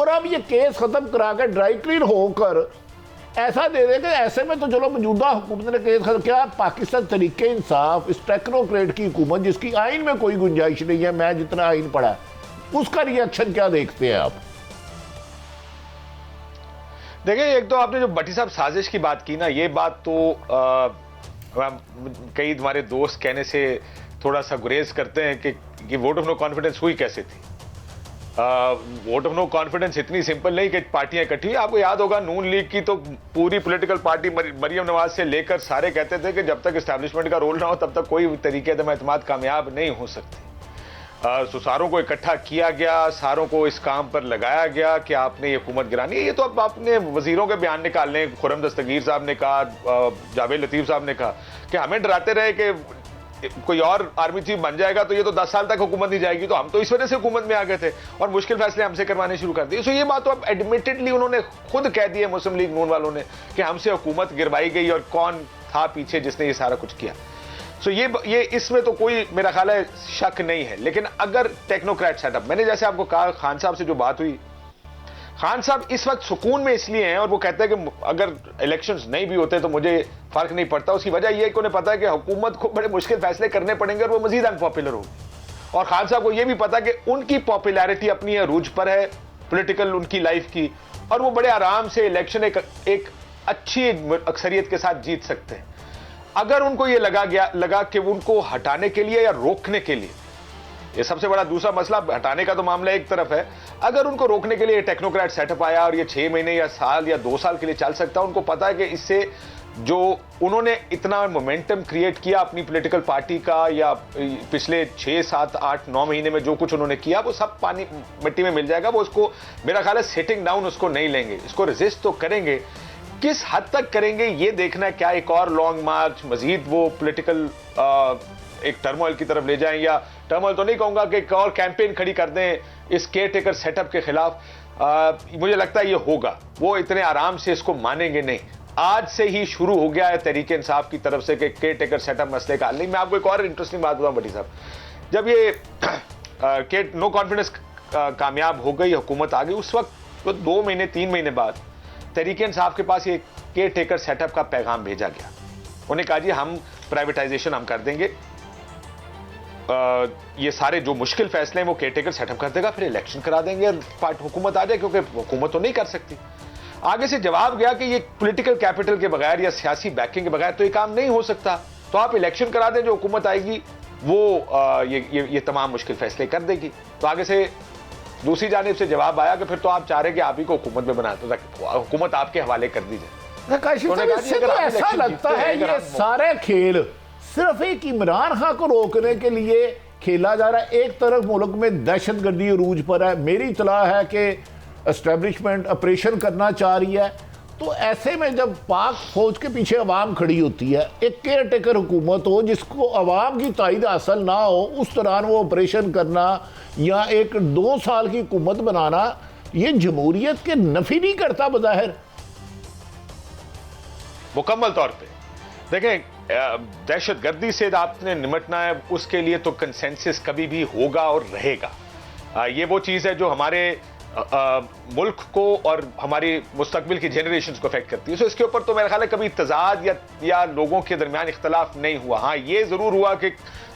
और अब ये केस खत्म करा के ड्राई क्लीन होकर ऐसा दे देंगे। ऐसे में तो चलो मौजूदा हुकूमत ने केस खत्म किया। पाकिस्तान तरीके इंसाफ, इस टेक्नोक्रेट की हुकूमत जिसकी आइन में कोई गुंजाइश नहीं है, मैं जितना आइन पढ़ा, उसका रिएक्शन क्या देखते हैं आप? देखिए, एक तो आपने जो भट्टी साहब साजिश की बात की ना, ये बात तो कई हमारे दोस्त कहने से थोड़ा सा गुरेज करते हैं कि वोट ऑफ नो कॉन्फिडेंस हुई कैसे थी। वोट ऑफ नो कॉन्फिडेंस इतनी सिंपल नहीं कि पार्टियां इकट्ठी हुई। आपको याद होगा नून लीग की तो पूरी पॉलिटिकल पार्टी मरियम नवाज से लेकर सारे कहते थे कि जब तक एस्टैब्लिशमेंट का रोल ना हो तब तक कोई तरीके एतमाद कामयाब नहीं हो सकती। सो सारों को इकट्ठा किया गया, सारों को इस काम पर लगाया गया कि आपने ये हुकूमत गिरानी है। ये तो अब आपने वजीरों के बयान निकालने, खुर्रम दस्तगीर साहब ने कहा, जावेद लतीफ साहब ने कहा कि हमें डराते रहे कि कोई और आर्मी चीफ बन जाएगा तो ये तो 10 साल तक हुकूमत नहीं जाएगी, तो हम तो इस वजह से हुकूमत में आ गए थे और मुश्किल फैसले हमसे करवाने शुरू कर दिए। सो ये बात तो अब एडमिटेडली उन्होंने खुद कह दी है मुस्लिम लीग नून वालों ने कि हमसे हुकूमत गिरवाई गई और कौन था पीछे जिसने ये सारा कुछ किया। सो ये इसमें तो कोई मेरा ख्याल है शक नहीं है। लेकिन अगर टेक्नोक्रेट सेटअप, मैंने जैसे आपको कहा खान साहब से जो बात हुई, खान साहब इस वक्त सुकून में इसलिए हैं और वो कहते हैं कि अगर इलेक्शंस नहीं भी होते तो मुझे फर्क नहीं पड़ता। उसकी वजह यह है कि उन्हें पता है कि हुकूमत को बड़े मुश्किल फैसले करने पड़ेंगे और वो मजीद अनपॉपुलर होगी। और खान साहब को यह भी पता है कि उनकी पॉपुलैरिटी अपनी अरूज पर है, पॉलिटिकल उनकी लाइफ की, और वो बड़े आराम से इलेक्शन एक अच्छी अक्सरियत के साथ जीत सकते हैं। अगर उनको ये लगा कि उनको हटाने के लिए या रोकने के लिए, ये सबसे बड़ा दूसरा मसला, हटाने का तो मामला एक तरफ है, अगर उनको रोकने के लिए टेक्नोक्रेट सेटअप आया और ये 6 महीने या साल या 2 साल के लिए चल सकता है, उनको पता है कि इससे जो उन्होंने इतना मोमेंटम क्रिएट किया अपनी पॉलिटिकल पार्टी का, या पिछले 6, 7, 8, 9 महीने में जो कुछ उन्होंने किया वो सब पानी मिट्टी में मिल जाएगा। वो उसको मेरा ख्याल है सेटिंग डाउन उसको नहीं लेंगे, इसको रेजिस्ट तो करेंगे, किस हद तक करेंगे ये देखना है। क्या एक और लॉन्ग मार्च, मजीद वो पॉलिटिकल एक टर्मोइल की तरफ ले जाएं, या टर्मोइल तो नहीं कहूंगा कि एक और कैंपेन खड़ी कर दें इस केयर टेकर सेटअप के खिलाफ। मुझे लगता है ये होगा, वो इतने आराम से इसको मानेंगे नहीं। आज से ही शुरू हो गया है तहरीके इंसाफ की तरफ से कि केयर टेकर सेटअप मसले का हल नहीं। मैं आपको एक और इंटरेस्टिंग बात बताऊं भट्टी साहब, जब ये नो कॉन्फिडेंस कामयाब हो गई, हुकूमत आ गई, उस वक्त तो 2 महीने 3 महीने बाद तहरीके इंसाफ के पास ये केयर टेकर सेटअप का पैगाम भेजा गया। उन्हें कहा जी हम प्राइवेटाइजेशन हम कर देंगे, ये सारे जो मुश्किल फैसले हैं वो केयरटेकर सेटअप कर देगा, फिर इलेक्शन करा देंगे और हुकूमत आ जाए, क्योंकि हुकूमत तो नहीं कर सकती। आगे से जवाब गया कि ये पॉलिटिकल कैपिटल के बगैर या सियासी बैकिंग के बगैर तो ये काम नहीं हो सकता, तो आप इलेक्शन करा दें, जो हुकूमत आएगी वो ये तमाम मुश्किल फैसले कर देगी। तो आगे से दूसरी जानिब से जवाब आया कि फिर तो आप चाह रहे कि आप ही को हुकूमत में बना दो, हुकूमत आपके हवाले कर दी जाए। ऐसा लगता है ये सारे खेल सिर्फ एक इमरान खान को रोकने के लिए खेला जा रहा है। एक तरफ मुल्क में दहशतगर्दी अरूज पर है, मेरी इतला है कि एस्टेब्लिशमेंट ऑपरेशन करना चाह रही है, तो ऐसे में जब पाक फौज के पीछे अवाम खड़ी होती है, एक केयर टेकर हुकूमत हो जिसको अवाम की तायद हासिल ना हो, उस दौरान वो ऑपरेशन करना या एक 2 साल की हुकूमत बनाना, ये जमहूरियत के नफी नहीं करता बज़ाहिर। मुकम्मल तौर पे देखें, दहशतगर्दी से आपने निमटना है, उसके लिए तो कंसेंसस कभी भी होगा और रहेगा। ये वो चीज़ है जो हमारे मुल्क को और हमारी मुस्तकबिल की जनरेशंस को अफेक्ट करती है। सो इसके ऊपर तो मेरा ख्याल है कभी तजाद या लोगों के दरमियान इख्तलाफ नहीं हुआ। हाँ, ये ज़रूर हुआ कि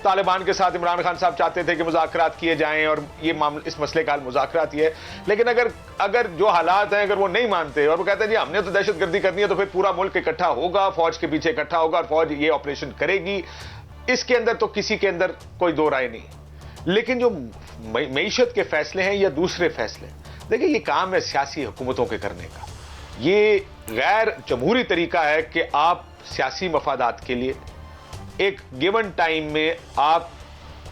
तालिबान के साथ इमरान खान साहब चाहते थे कि मुज़ाकरात किए जाएं और ये मामला, इस मसले का हल मुज़ाकरात ही है। लेकिन अगर अगर जो हालात हैं अगर वो नहीं मानते और वो कहते हैं जी हमने तो दहशतगर्दी करनी है तो फिर पूरा मुल्क इकट्ठा होगा, फौज के पीछे इकट्ठा होगा और फौज ये ऑपरेशन करेगी, इसके अंदर तो किसी के अंदर कोई दो राय नहीं। लेकिन जो मईशत के फैसले हैं या दूसरे फैसले, देखिए ये काम है सियासी हुकूमतों के करने का। ये गैर जमहूरी तरीका है कि आप सियासी मफादात के लिए एक गिवन टाइम में आप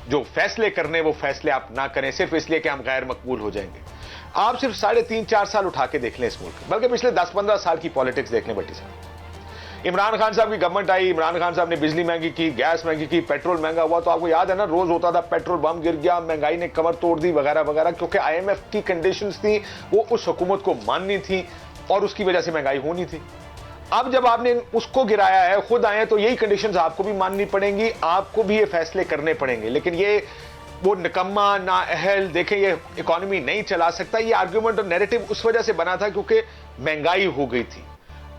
जो फैसले करने वो फैसले आप ना करें सिर्फ इसलिए कि हम गैर मकबूल हो जाएंगे। आप सिर्फ 3.5-4 साल उठा के देख लें इस मुल्क, बल्कि पिछले 10-15 साल की पॉलिटिक्स देख लें भट्टी साहब। इमरान खान साहब की गवर्नमेंट आई, इमरान खान साहब ने बिजली महंगी की, गैस महंगी की, पेट्रोल महंगा हुआ, तो आपको याद है ना, रोज होता था पेट्रोल बम गिर गया, महंगाई ने कमर तोड़ दी वगैरह वगैरह, क्योंकि IMF की कंडीशंस थी वो उस हुकूमत को माननी थी और उसकी वजह से महंगाई होनी थी। अब जब आपने उसको गिराया है, खुद आए हैं, तो यही कंडीशंस आपको भी माननी पड़ेंगी, आपको भी ये फैसले करने पड़ेंगे। लेकिन ये वो निकम्मा ना अहल, देखें ये इकोनॉमी नहीं चला सकता, ये आर्ग्यूमेंट और नैरेटिव उस वजह से बना था क्योंकि महंगाई हो गई थी।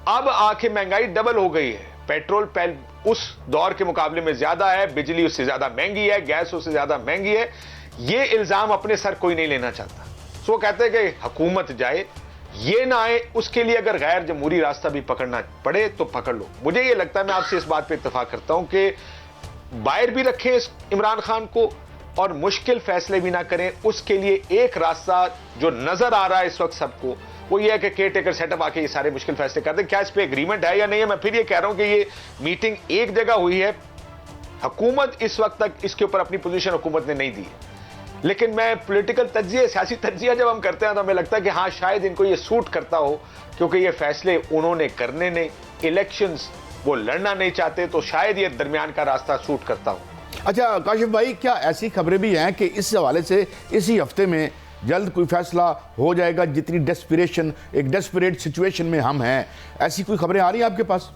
अब आके महंगाई डबल हो गई है, पेट्रोल उस दौर के मुकाबले में ज्यादा है, बिजली उससे ज्यादा महंगी है, गैस उससे ज्यादा महंगी है। ये इल्जाम अपने सर कोई नहीं लेना चाहता। सो वो कहते हैं कि हुकूमत जाए, ये ना आए, उसके लिए अगर गैर जमहूरी रास्ता भी पकड़ना पड़े तो पकड़ लो। मुझे ये लगता है, मैं आपसे इस बात पे इत्तेफाक करता हूं कि बाहर भी रखें इस इमरान खान को और मुश्किल फैसले भी ना करें। उसके लिए एक रास्ता जो नजर आ रहा है इस वक्त सबको, वो ये है कि केयर टेकर सेटअप आके ये सारे मुश्किल फैसले कर दे। क्या इस पे एग्रीमेंट है या नहीं है, मैं फिर ये कह रहा हूं कि ये मीटिंग एक जगह हुई है, हुकूमत इस वक्त तक इसके ऊपर अपनी पोजीशन हुकूमत ने नहीं दी है। लेकिन मैं पॉलिटिकल तज्जिया, सियासी तज्जिया जब हम करते हैं तो हमें लगता है कि हाँ शायद इनको ये सूट करता हो, क्योंकि ये फैसले उन्होंने करने नहीं, इलेक्शंस वो लड़ना नहीं चाहते, तो शायद ये दरमियान का रास्ता सूट करता हो। अच्छा काशिफ भाई, क्या ऐसी खबरें भी हैं कि इस हवाले से इसी हफ्ते में जल्द कोई फैसला हो जाएगा? जितनी डेस्पिरेशन, एक डेस्परेट सिचुएशन में हम हैं, ऐसी कोई खबरें आ रही हैं आपके पास?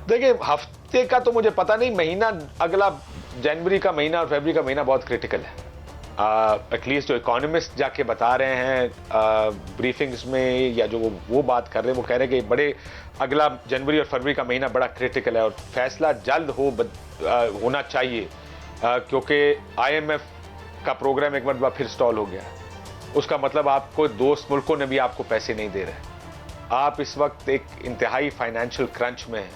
देखिए हफ्ते का तो मुझे पता नहीं, महीना अगला जनवरी का महीना और फरवरी का महीना बहुत क्रिटिकल है। एटलीस्ट जो इकोनॉमिस्ट जाके बता रहे हैं ब्रीफिंग्स में, या जो वो बात कर रहे हैं, वो कह रहे हैं कि बड़े अगला जनवरी और फरवरी का महीना बड़ा क्रिटिकल है और फैसला जल्द होना चाहिए, क्योंकि IMF का प्रोग्राम एक मरतबा फिर स्टॉल हो गया। उसका मतलब आपको दोस्त मुल्कों ने भी आपको पैसे नहीं दे रहे। आप इस वक्त एक इंतहाई फाइनेंशियल क्रंच में हैं।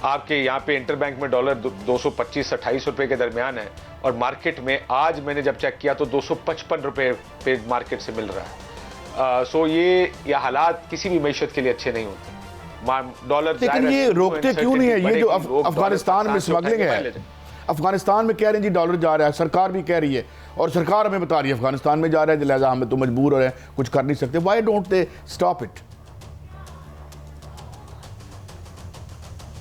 आपके यहाँ पे इंटरबैंक में डॉलर 225-28 रुपए के दरमियान है और मार्केट में आज मैंने जब चेक किया तो 255 रुपए पे मार्केट से मिल रहा है। सो ये हालात किसी भी मैशत के लिए अच्छे नहीं होते। डॉलर, लेकिन ये रोकते क्यों नहीं है? ये जो अफगानिस्तान में स्मगलिंग है, अफगानिस्तान में कह रहे हैं जी डॉलर जा रहा है, सरकार भी कह रही है और सरकार हमें बता रही है अफगानिस्तान में जा रहा है, लिहाजा हमें तो मजबूर हो रहे हैं, कुछ कर नहीं सकते। Why don't they stop it?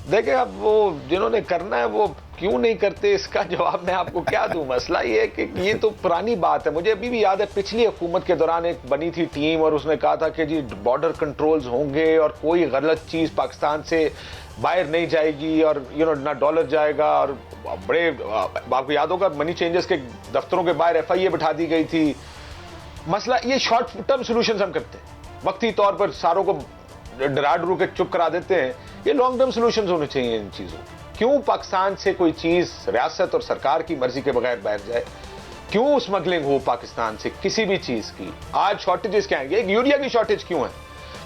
देखिए अब वो जिन्होंने करना है वो क्यों नहीं करते, इसका जवाब मैं आपको क्या दूं। मसला ये है कि ये तो पुरानी बात है। मुझे अभी भी याद है पिछली हुकूमत के दौरान एक बनी थी टीम और उसने कहा था कि जी बॉर्डर कंट्रोल्स होंगे और कोई गलत चीज़ पाकिस्तान से बाहर नहीं जाएगी और ना डॉलर जाएगा। और बड़े आपको याद होगा मनी चेंजर्स के दफ्तरों के बाहर FIA बिठा दी गई थी। मसला ये शॉर्ट टर्म सोल्यूशन हम करते हैं, वक्ती तौर पर सारों को डरा डरू के चुप करा देते हैं। ये लॉन्ग टर्म सॉल्यूशंस होने चाहिए इन चीजों। क्यों पाकिस्तान से कोई चीज रियासत और सरकार की मर्जी के बगैर बाहर जाए? क्यों स्मगलिंग हो पाकिस्तान से किसी भी चीज की? आज शॉर्टेजेस क्या है? एक यूरिया की शॉर्टेज क्यों है?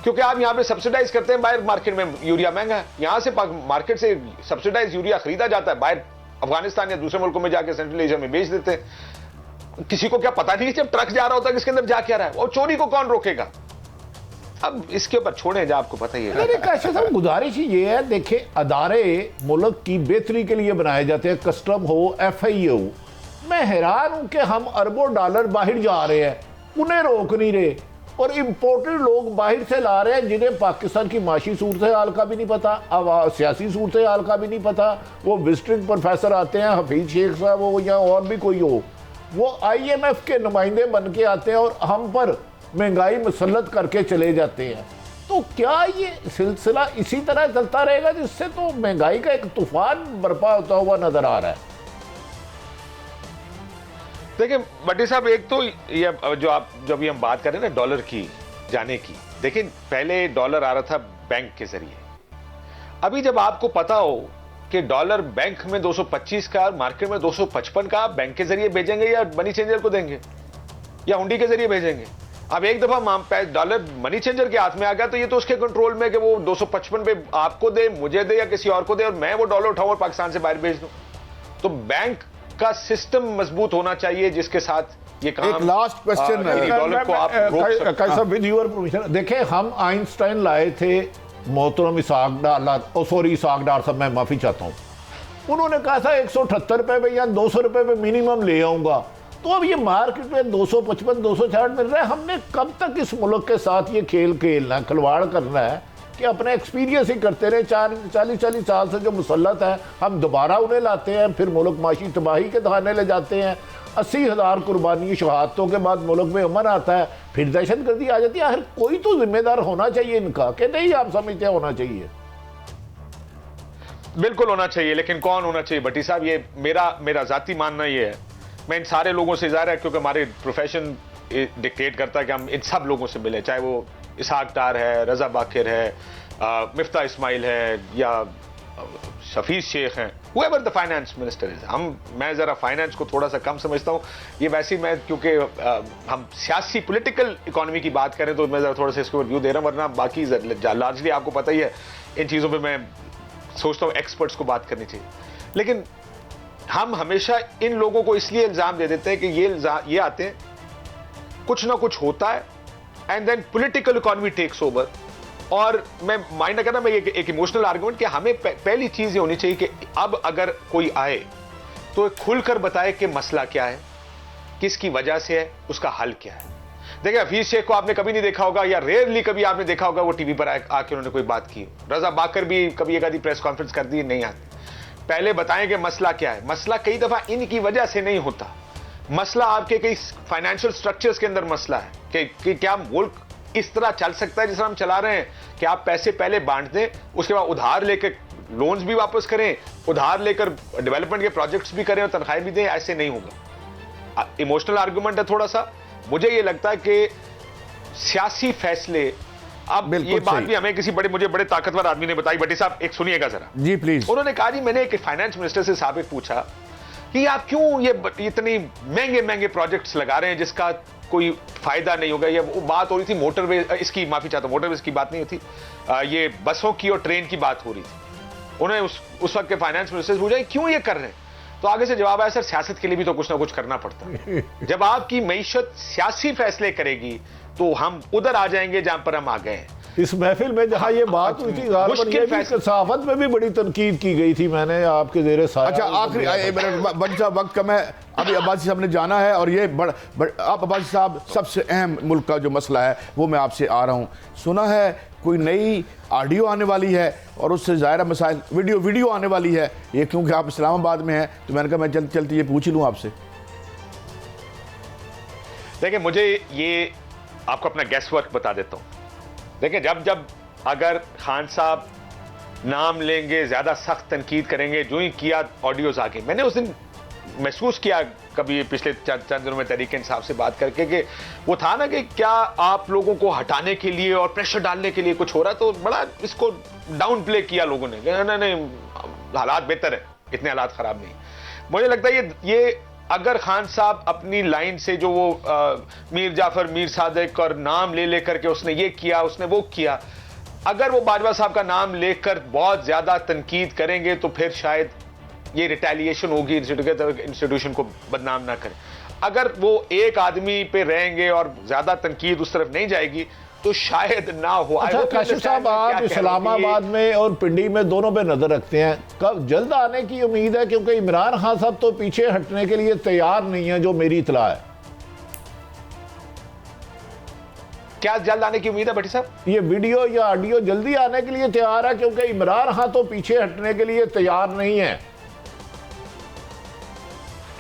क्योंकि आप यहाँ पे सब्सिडाइज करते हैं, बाहर मार्केट में यूरिया महंगा है। यहाँ से मार्केट से सब्सिडाइज यूरिया खरीदा जाता है, बाहर अफगानिस्तान या दूसरे मुल्कों में जाकर सेंट्रल एशिया में बेच देते हैं। किसी को क्या पता नहीं जब ट्रक जा रहा होता है किसके अंदर जा क्या रहा है, और चोरी को कौन रोकेगा? अब इसके ऊपर छोड़ें, जो आपको पता ही है। मेरे काशिफ साहब गुजारिश ही ये है, देखें अदारे मुल्क की बेहतरी के लिए बनाए जाते हैं, कस्टम हो, FIA हो। मैं हैरान हूं कि हम अरबों डॉलर बाहर जा रहे हैं, उन्हें रोक नहीं रहे, और इम्पोर्टेड लोग बाहर से ला रहे हैं जिन्हें पाकिस्तान की माशी सूरत हाल का भी नहीं पता, अब सियासी सूरत हाल का भी नहीं पता। वो विजिटिंग प्रोफेसर आते हैं, हफीज शेख साहब हो या और भी कोई हो, वो IMF के नुमाइंदे बन के आते हैं और हम पर महंगाई मुसल्लत करके चले जाते हैं। तो क्या ये सिलसिला इसी तरह चलता रहेगा, जिससे तो महंगाई का एक तूफान बर्पा होता हुआ नजर आ रहा है? देखिए भट्टी साहब, एक तो ये जो आप जब भी हम बात करें ना डॉलर की जाने की, देखिए पहले डॉलर आ रहा था बैंक के जरिए। अभी जब आपको पता हो कि डॉलर बैंक में 225 का, मार्केट में 255 का, आप बैंक के जरिए भेजेंगे या मनी चेंजर को देंगे? या हुंडी के जरिए भेजेंगे? अब एक दफा डॉलर मनी चेंजर के हाथ में आ गया तो ये तो उसके कंट्रोल में कि वो 255 पे आपको दे, मुझे दे या किसी और को दे, और मैं वो डॉलर उठाऊं और पाकिस्तान से बाहर भेज दूं। तो बैंक का सिस्टम मजबूत होना चाहिए जिसके साथ ये काम। एक लास्ट क्वेश्चन है डॉलर को आप रोक सकते हैं। विद योर परमिशन, देखें हम आइंस्टाइन लाए थे मोहतरम इसाक डार साहब, मैं माफी चाहता हूं, उन्होंने कहा था 178 रुपए पे या 200 रुपए पे मिनिमम ले आऊंगा। तो अब ये मार्केट में 255 260 मिल रहा है। हमने कब तक इस मुल्क के साथ ये खेल खेलना, खिलवाड़ करना है कि अपना एक्सपीरियंस ही करते रहे। 40 साल से जो मुसल्लत है हम दोबारा उन्हें लाते हैं, फिर मुल्क माशी तबाही के दहाने ले जाते हैं। 80,000 कुर्बानी शहादतों के बाद मुल्क में अमन आता है, फिर दहशतगर्दी आ जाती है। हर कोई तो जिम्मेदार होना चाहिए इनका, कि नहीं आप समझते होना चाहिए? बिल्कुल होना चाहिए, लेकिन कौन होना चाहिए भट्टी साहब? ये मेरा जाती मानना ये है, मैं इन सारे लोगों से ज़ाहिर है क्योंकि हमारे प्रोफेशन डिक्टेट करता है कि हम इन सब लोगों से मिले, चाहे वो इसहाक डार है, रजा बाकिर है, मिफ्ता इस्माइल है या शफीज शेख हैं, whoever the फाइनेंस मिनिस्टर है। मैं ज़रा फाइनेंस को थोड़ा सा कम समझता हूँ। ये वैसे मैं क्योंकि हम सियासी पॉलिटिकल इकोनॉमी की बात करें तो मैं ज़रा थोड़ा सा इसको रिव्यू दे रहा हूँ, वरना बाकी लार्जली आपको पता ही है इन चीज़ों पर मैं सोचता हूँ एक्सपर्ट्स को बात करनी चाहिए। लेकिन हम हमेशा इन लोगों को इसलिए इल्जाम दे देते हैं कि ये आते हैं, कुछ ना कुछ होता है, and then political economy takes over. और मैं माइंड करना, मैं एक इमोशनल आर्गुमेंट कि हमें पहली चीज ये होनी चाहिए कि अब अगर कोई आए तो खुलकर बताए कि मसला क्या है, किसकी वजह से है, उसका हल क्या है। देखिए हफीज शेख को आपने कभी नहीं देखा होगा या रेयरली कभी आपने देखा होगा वो टीवी पर आके उन्होंने कोई बात की। रजा बाकर भी कभी एक आधी प्रेस कॉन्फ्रेंस कर दी, नहीं आती। पहले बताएं कि मसला क्या है। मसला कई दफा इनकी वजह से नहीं होता, मसला आपके कई फाइनेंशियल स्ट्रक्चर्स के अंदर मसला है कि क्या मुल्क इस तरह चल सकता है जिस तरह हम चला रहे हैं कि आप पैसे पहले बांट दें, उसके बाद उधार लेकर लोन्स भी वापस करें, उधार लेकर डेवलपमेंट के प्रोजेक्ट्स भी करें और तनख्वाहें भी दें। ऐसे नहीं होगा। इमोशनल आर्गुमेंट है थोड़ा सा। मुझे ये लगता है कि सियासी फैसले, अब ये बात भी हमें मुझे बड़े ताकतवर आदमी ने बताई। भट्टी साहब एक सुनिएगा जरा जी प्लीज। उन्होंने कहा जी, मैंने एक फाइनेंस मिनिस्टर से साबित पूछा कि आप क्यों ये इतनी महंगे प्रोजेक्ट्स लगा रहे हैं जिसका कोई फायदा नहीं होगा। ये वो बात हो रही थी मोटरवे, इसकी माफी चाहता हूं, मोटरवेज की बात नहीं होती, ये बसों की और ट्रेन की बात हो रही थी। उन्हें उस वक्त के फाइनेंस मिनिस्टर से पूछा क्यों ये कर रहे हैं, तो आगे से जवाब आया, सर सियासत के लिए भी तो कुछ ना कुछ करना पड़ता है। जब आपकी मईशत सियासी फैसले करेगी तो हम उधर आ जाएंगे जहां पर हम आ गए हैं। इस महफिल में जहां ये बात हुई थी, सहाफत में भी बड़ी तनकीद की गई थी, मैंने आपके ज़ेरे साया। अच्छा आखिरी बड़ी साहब वक्त कम है, अभी अब्बासी साहब ने जाना है और ये आप अब्बासी साहब सबसे अहम मुल्क का जो मसला है वो मैं आपसे आ रहा हूँ। सुना है कोई नई ऑडियो आने वाली है और उससे ज़ाहिर मसाइल वीडियो आने वाली है, ये क्योंकि आप इस्लामाबाद में हैं तो मैंने कहा मैं चलती ये पूछ ही लूँ आपसे। देखिए मुझे ये आपको अपना गैस वर्क बता देता हूँ। देखिए जब अगर खान साहब नाम लेंगे, ज्यादा सख्त तनकीद करेंगे, जो ही किया ऑडियोज आके, मैंने उस दिन महसूस किया कभी पिछले चंद दिनों में तहरीक इंसाफ से बात करके कि वो था ना कि क्या आप लोगों को हटाने के लिए और प्रेशर डालने के लिए कुछ हो रहा, तो बड़ा इसको डाउन प्ले किया लोगों ने, नहीं हालात बेहतर है, इतने हालात खराब नहीं। मुझे लगता है ये अगर खान साहब अपनी लाइन से जो वो मीर जाफर, मीर सादिक और नाम ले लेकर के उसने ये किया, उसने वो किया, अगर वो बाजवा साहब का नाम लेकर बहुत ज्यादा तनकीद करेंगे तो फिर शायद ये रिटेलिएशन होगी, इंस्टीट्यूशन को बदनाम ना करें। अगर वो एक आदमी पे रहेंगे और ज्यादा तनकीद उस तरफ नहीं जाएगी तो शायद ना हो। अच्छा काशिफ साहब, आप इस्लामाबाद में और पिंडी में दोनों पे नजर रखते हैं, कब जल्द आने की उम्मीद है? क्योंकि इमरान खान साहब तो पीछे हटने के लिए तैयार नहीं है, जो मेरी इतला है। क्या जल्द आने की उम्मीद है भट्टी साहब? ये वीडियो या ऑडियो जल्दी आने के लिए तैयार है, क्योंकि इमरान खान तो पीछे हटने के लिए तैयार नहीं है।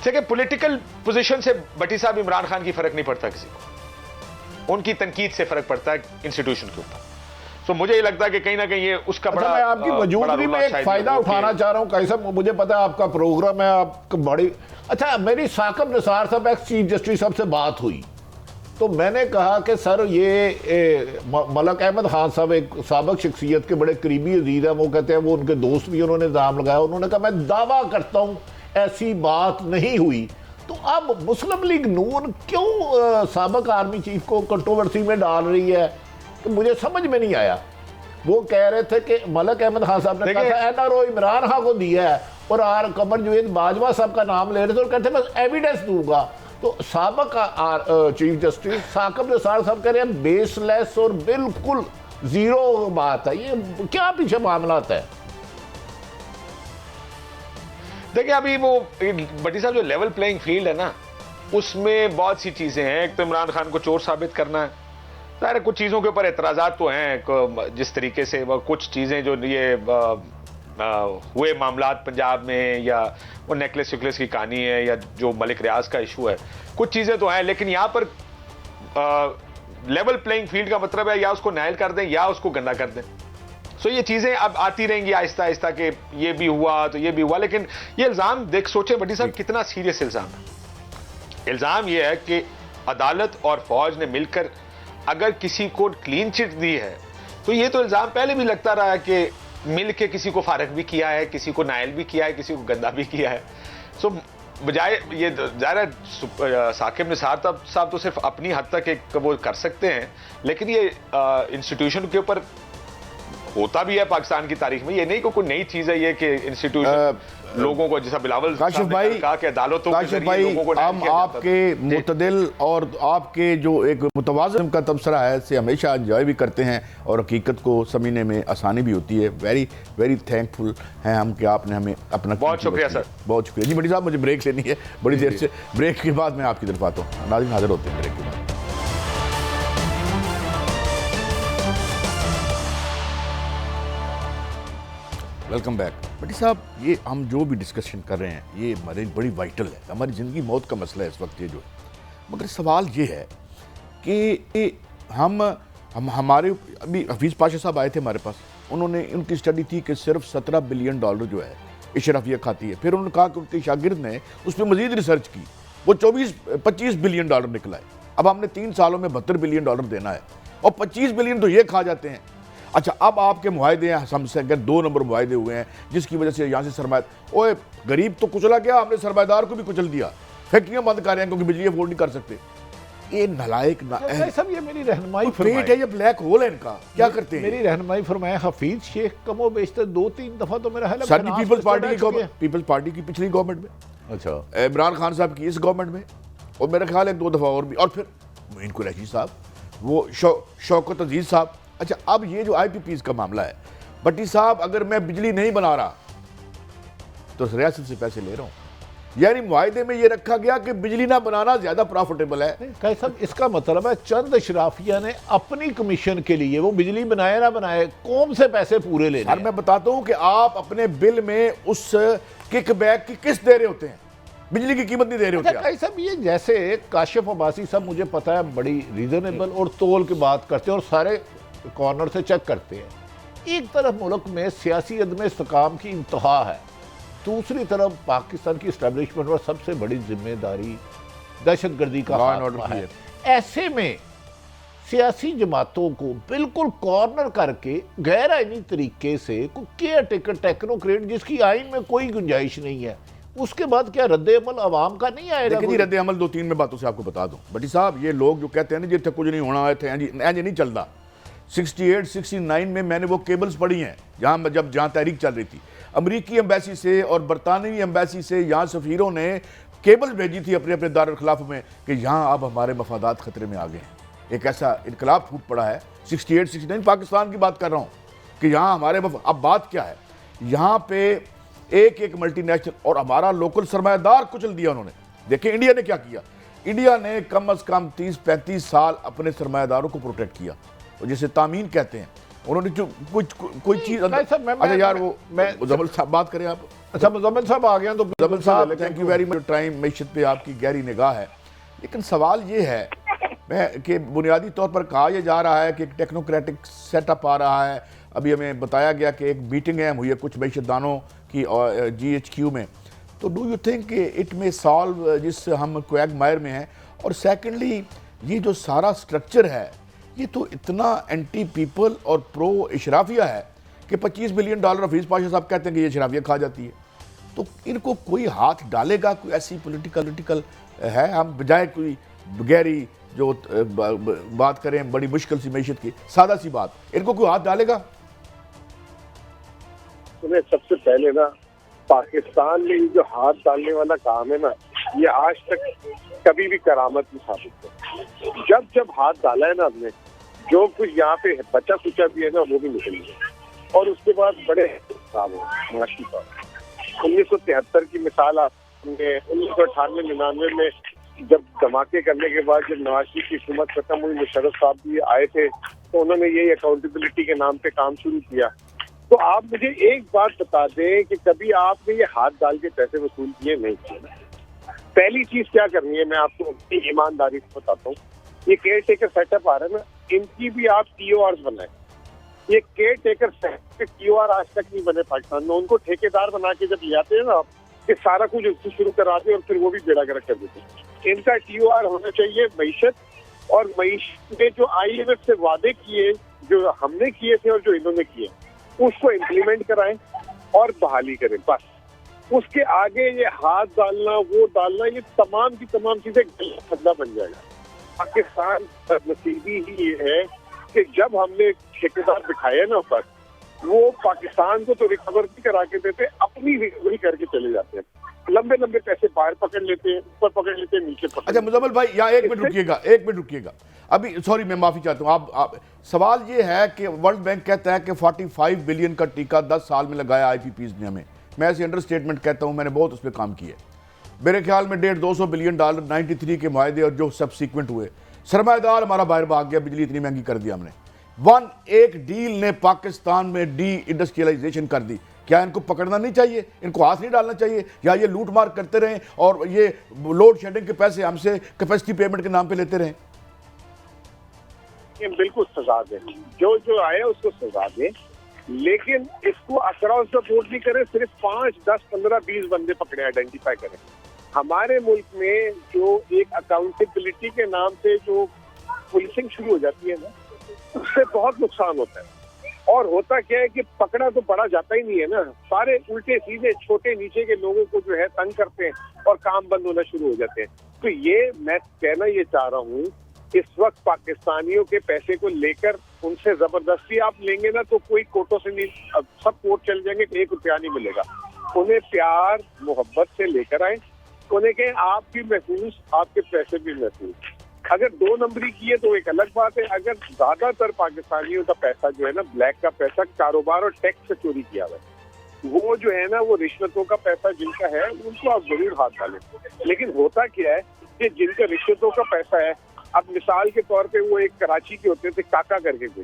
देखिए पॉलिटिकल पोजीशन से भट्टी साहब इमरान खान की फर्क नहीं पड़ता किसी को, उनकी तनकीद से फर्क पड़ता है इंस्टीट्यूशन के ऊपर। तो मुझे ये लगता है कि कहीं ना कहीं ये उसका बड़ा, मैं आपकी मौजूदगी में एक फायदा उठाना चाह रहा हूं। कैसा, मुझे पता है आपका प्रोग्राम है, आपका बड़ी अच्छा। मेरी साकिब निसार साहब एक्स चीफ जस्टिस साहब से बात हुई तो मैंने कहा कि सर ये मलक अहमद खान साहब एक साबिक शख्सियत के बड़े करीबी अजीज हैं, वो कहते हैं वो उनके दोस्त भी, उन्होंने इल्जाम लगाया। उन्होंने कहा मैं दावा करता हूं ऐसी बात नहीं हुई। तो अब मुस्लिम लीग नून क्यों साबिक आर्मी चीफ को कंट्रोवर्सी में डाल रही है, तो मुझे समझ में नहीं आया। वो कह रहे थे कि मलक अहमद खान साहब ने कहा था एनआरओ इमरान खान को दिया है, और आर कमर जुवेद बाजवा साहब का नाम ले रहे थे और कहते बस एविडेंस दूंगा। तो साबिक चीफ जस्टिस साकिब निसार साहब कह रहे हैं बेसलेस और बिल्कुल जीरो बात है। ये क्या पीछे मामला है? देखिए अभी वो भट्टी साहब जो लेवल प्लेइंग फील्ड है ना, उसमें बहुत सी चीजें हैं। एक तो इमरान खान को चोर साबित करना है, सारे कुछ चीजों के ऊपर एतराजात तो हैं, जिस तरीके से वो कुछ चीजें जो ये हुए मामलात पंजाब में, या वो नेकलेस वेकलेस की कहानी है, या जो मलिक रियाज का इशू है, कुछ चीजें तो हैं। लेकिन यहाँ पर लेवल प्लेइंग फील्ड का मतलब है या उसको नायल कर दें या उसको गंदा कर दें। सो ये चीजें अब आती रहेंगी आहिस्ता आहिस्ता कि ये भी हुआ तो ये भी हुआ। लेकिन ये इल्जाम देख सोचे भट्टी साहब कितना सीरियस इल्जाम है। इल्जाम ये है कि अदालत और फौज ने मिलकर अगर किसी को क्लीन चिट दी है, तो ये तो इल्जाम पहले भी लगता रहा है कि मिल के किसी को फारग भी किया है, किसी को नायल भी किया है, किसी को गंदा भी किया है। सो बजाय ये ज़ाहिर साकिब निसार साहब तो सिर्फ अपनी हद तक एक वो कर सकते हैं, लेकिन ये इंस्टीट्यूशन के ऊपर होता भी है पाकिस्तान की तारीख में। ये नहीं कोई नई चीज है ये कि इंस्टीट्यूशन लोगों को, जैसा बिलावल काशिफ भाई कहा कि अदालतों के जरिए लोगों को हम आपके मुतदिल और आपके जो एक मुतवाज़िन का तबसरा है से हमेशा एंजॉय भी करते हैं और हकीकत को समझने में आसानी भी होती है। वेरी वेरी थैंकफुल हैं हम कि आपने हमें अपना बहुत शुक्रिया सर, बहुत शुक्रिया जी। भट्टी साहब मुझे ब्रेक लेनी है बड़ी देर से, ब्रेक के बाद मैं आपकी तरफ आता हूँ। नाज़रीन हाजिर होते हैं ब्रेक के बाद। Welcome back. भट्टी साहब, ये हम जो भी डिस्कशन कर रहे हैं ये हमारी बड़ी वाइटल है, हमारी ज़िंदगी मौत का मसला है इस वक्त ये जो है। मगर सवाल ये है कि हम हमारे अभी हफीज़ पाशा साहब आए थे हमारे पास, उन्होंने उनकी स्टडी थी कि सिर्फ $17 बिलियन जो है इशराफिया खाती है। फिर उन्होंने कहा कि उनके शागिर्द ने उस पर मज़ीद रिसर्च की, वो 25 बिलियन डॉलर निकला है। अब हमने 3 सालों में $72 बिलियन देना है और 25 बिलियन तो ये खा जाते हैं। अच्छा, अब आपके मुआहदे हैं हमसे, अगर 2 नंबर मुआहदे हुए हैं जिसकी वजह से यहाँ से सरमाया, ओए गरीब तो कुचला गया, हमने सरमायादार को भी कुचल दिया, फैक्ट्रियां बंद कर रहे हैं क्योंकि बिजली अफोर्ड नहीं कर सकते। ये नलायक सब ये मेरी रहनुमाई पेट है, ये ब्लैक होल है इनका, क्या करते हैं? मेरी रहनुमाई फरमाया हफीज शेख कमो बेशतर 2-3 दफा तो मेरा है पीपल्स पार्टी की पिछली गवर्नमेंट में, अच्छा इमरान खान साहब की इस गवर्नमेंट में, और मेरा ख्याल है 2 दफा और भी, और फिर मोइन कुरैशी साहब, वो शौकत अजीज साहब। अच्छा, अब ये जो IPPs का मामला है, भट्टी साहब अगर मैं बिजली नहीं बना रहा तो रियासत से पैसे ले रहा हूँ, यानी मुआहदे में ये रखा गया कि बिजली ना बनाना ज्यादा प्रॉफिटेबल है। कई साहब, इसका मतलब है चंद अशराफिया ने अपनी कमीशन के लिए, वो बिजली बनाए ना बनाए, कौम से पैसे पूरे ले रहे हैं। मैं बताता हूँ कि आप अपने बिल में उस किकबैक की किस्त दे रहे होते हैं, बिजली की कीमत नहीं दे रहे होते। कई साहब, ये जैसे काशिफ अब्बासी साहब मुझे पता है बड़ी रीजनेबल और तोल की बात करते हैं और सारे कॉर्नर से चेक करते हैं। एक तरफ मुल्क में सियासी अदम इस्तेकाम की इंतहा है, दूसरी तरफ पाकिस्तान की इस्टेब्लिशमेंट पर सबसे बड़ी जिम्मेदारी दहशतगर्दी का खात्मा है। ऐसे में सियासी जमातों को बिल्कुल कॉर्नर करके गैर आईनी तरीके से केयर टेकर टेक्नोक्रेट, जिसकी आइन में कोई गुंजाइश नहीं है, उसके बाद क्या रद्द अमल अवाम का नहीं आएगा? देखिए रद्द अमल 2-3 में बातों से आपको बता दूं भट्टी साहब, ये लोग जो कहते हैं ना जी कुछ नहीं होना है, नहीं चलता। 68-69 में मैंने वो केबल्स पढ़ी हैं जहाँ तहरीक चल रही थी, अमरीकी एम्बेसी से और बरतानवी एम्बेसी से यहाँ सफ़ीरों ने केबल्स भेजी थी अपने अपने दारुल खिलाफ में कि यहाँ अब हमारे मफादात खतरे में आ गए हैं। एक ऐसा इनकलाब फूट पड़ा है 68-69, पाकिस्तान की बात कर रहा हूँ, कि यहाँ हमारे अब बात क्या है, यहाँ पे एक मल्टीनेशनल और हमारा लोकल सरमायादार कुचल दिया उन्होंने। देखिए इंडिया ने क्या किया, इंडिया ने कम अज़ कम 30-35 साल अपने सरमायादारों को प्रोटेक्ट किया, और जिसे तामीन कहते हैं, उन्होंने जो कोई चीज़। अच्छा यार, वो मुज़म्मिल साहब बात करें आप। अच्छा, मुज़म्मिल साहब आ गए तो मुज़म्मिल साहब, thank you very much. Time मैशत पे आपकी गहरी निगाह है, लेकिन सवाल ये है कि बुनियादी तौर पर कहा यह जा रहा है कि एक टेक्नोक्रेटिक सेटअप आ रहा है। अभी हमें बताया गया कि एक मीटिंग है हुई है कुछ मैशतदानों की GHQ में, तो डू यू थिंक इट में सॉल्व जिस हम क्वैगमायर में हैं? और सेकेंडली ये जो सारा स्ट्रक्चर है ये तो इतना एंटी पीपल और प्रो इशराफिया है कि $25 बिलियन हफीज़ पाशा साहब कहते हैं कि ये इशराफिया खा जाती है। तो इनको कोई हाथ डालेगा, कोई ऐसी पॉलिटिकल है, हम बजाय कोई गहरी जो बात करें बड़ी मुश्किल सी मैशत की, सादा सी बात, इनको कोई हाथ डालेगा? तुम्हें सबसे पहले ना पाकिस्तान में जो हाथ डालने वाला काम है ना, ये आज तक कभी भी करामत नहीं साबित है। जब जब हाथ डाला है ना हमने, जो कुछ यहाँ पे बचा कुचा भी है ना वो भी निकल गया, और उसके बाद बड़े खराब हो माशी पर। 1973 की मिसाल आपने, 1998-99 में जब धमाके करने के बाद जब नवाज शरीफ की हुकूमत खत्म हुई, मुशर्रफ साहब भी आए थे, तो उन्होंने यही अकाउंटेबिलिटी के नाम पे काम शुरू किया। तो आप मुझे एक बात बता दें कि कभी आपने ये हाथ डाल के पैसे वसूल किए? नहीं किए। पहली चीज क्या करनी है, मैं आपको अपनी ईमानदारी से बताता हूँ। ये केयर टेकर सेटअप आ रहा है ना, इनकी भी आप TORs बनाए। ये केयर टेकर सेटअप TOR आज तक नहीं बने पाकिस्तान में। उनको ठेकेदार बना के जब ले आते हैं ना आप, कि सारा कुछ उससे शुरू कराते हैं और फिर वो भी बेड़ा गर्क कर देते हैं। इनका TOR होना चाहिए मईशत, और मईशत में जो IMF से वादे किए, जो हमने किए थे और जो इन्होंने किए, उसको इम्प्लीमेंट कराएं और बहाली करें। बस उसके आगे ये हाथ डालना, वो डालना, ये तमाम की तमाम चीजें गलत फंदा बन जाएगा। पाकिस्तान नसीबी ही ये है कि जब हमने ठेकेदार बिठाए ना ऊपर, वो पाकिस्तान को तो रिकवर भी करा के देते, अपनी रिकवरी करके चले जाते हैं। लंबे लंबे पैसे बाहर पकड़ लेते हैं, ऊपर पकड़ लेते हैं, नीचे पकड़। अच्छा मुजम्मिल भाई, यहाँ एक मिनट रुकिएगा। अभी सॉरी, मैं माफी चाहता हूँ। आप सवाल ये है कि वर्ल्ड बैंक कहता है कि 45 बिलियन का टीका 10 साल में लगाया IPPs ने हमें। मैं ऐसे अंडर स्टेटमेंट कहता हूँ, मैंने बहुत उस पर काम किया है। मेरे ख्याल में 150-200 बिलियन डॉलर 93 के मुआहदे और जो सबसीक्वेंट हुए, सरमाएदार हमारा बाहर भाग गया, बिजली इतनी महंगी कर दी हमने। एक डील ने पाकिस्तान में डी इंडस्ट्रियलाइजेशन कर दी। क्या इनको पकड़ना नहीं चाहिए? इनको हाथ नहीं डालना चाहिए? या ये लूट मार करते रहें और ये लोड शेडिंग के पैसे हमसे कैपेसिटी पेमेंट के नाम पे लेते रहें? बिल्कुल सजा दे, जो जो आए उसको सजा दे, लेकिन इसको अक्रॉस द बोर्ड नहीं करें। सिर्फ 5, 10, 15, 20 बंदे पकड़े, आइडेंटिफाई करें। हमारे मुल्क में जो एक अकाउंटेबिलिटी के नाम से जो पुलिसिंग शुरू हो जाती है ना, उससे बहुत नुकसान होता है। और होता क्या है कि पकड़ा तो पड़ा जाता ही नहीं है ना, सारे उल्टे सीधे छोटे नीचे के लोगों को जो है तंग करते हैं और काम बंद होना शुरू हो जाते हैं। तो ये मैं कहना ये चाह रहा हूँ, इस वक्त पाकिस्तानियों के पैसे को लेकर उनसे जबरदस्ती आप लेंगे ना, तो कोई कोर्टों से नहीं, अब सब कोर्ट चल जाएंगे, 1 रुपया नहीं मिलेगा। उन्हें प्यार मोहब्बत से लेकर आए, उन्हें कहें आप भी महफूज, आपके पैसे भी महफूज। अगर 2 नंबरी किए तो एक अलग बात है। अगर ज्यादातर पाकिस्तानियों का पैसा जो है ना, ब्लैक का पैसा कारोबार और टैक्स से चोरी किया हुआ है, वो जो है ना, वो रिश्वतों का पैसा जिनका है, उनको आप जरूर हाथ डालें। लेकिन होता क्या है कि जिनका रिश्वतों का पैसा है, अब मिसाल के तौर पे वो एक कराची के होते थे, काका करके कोई,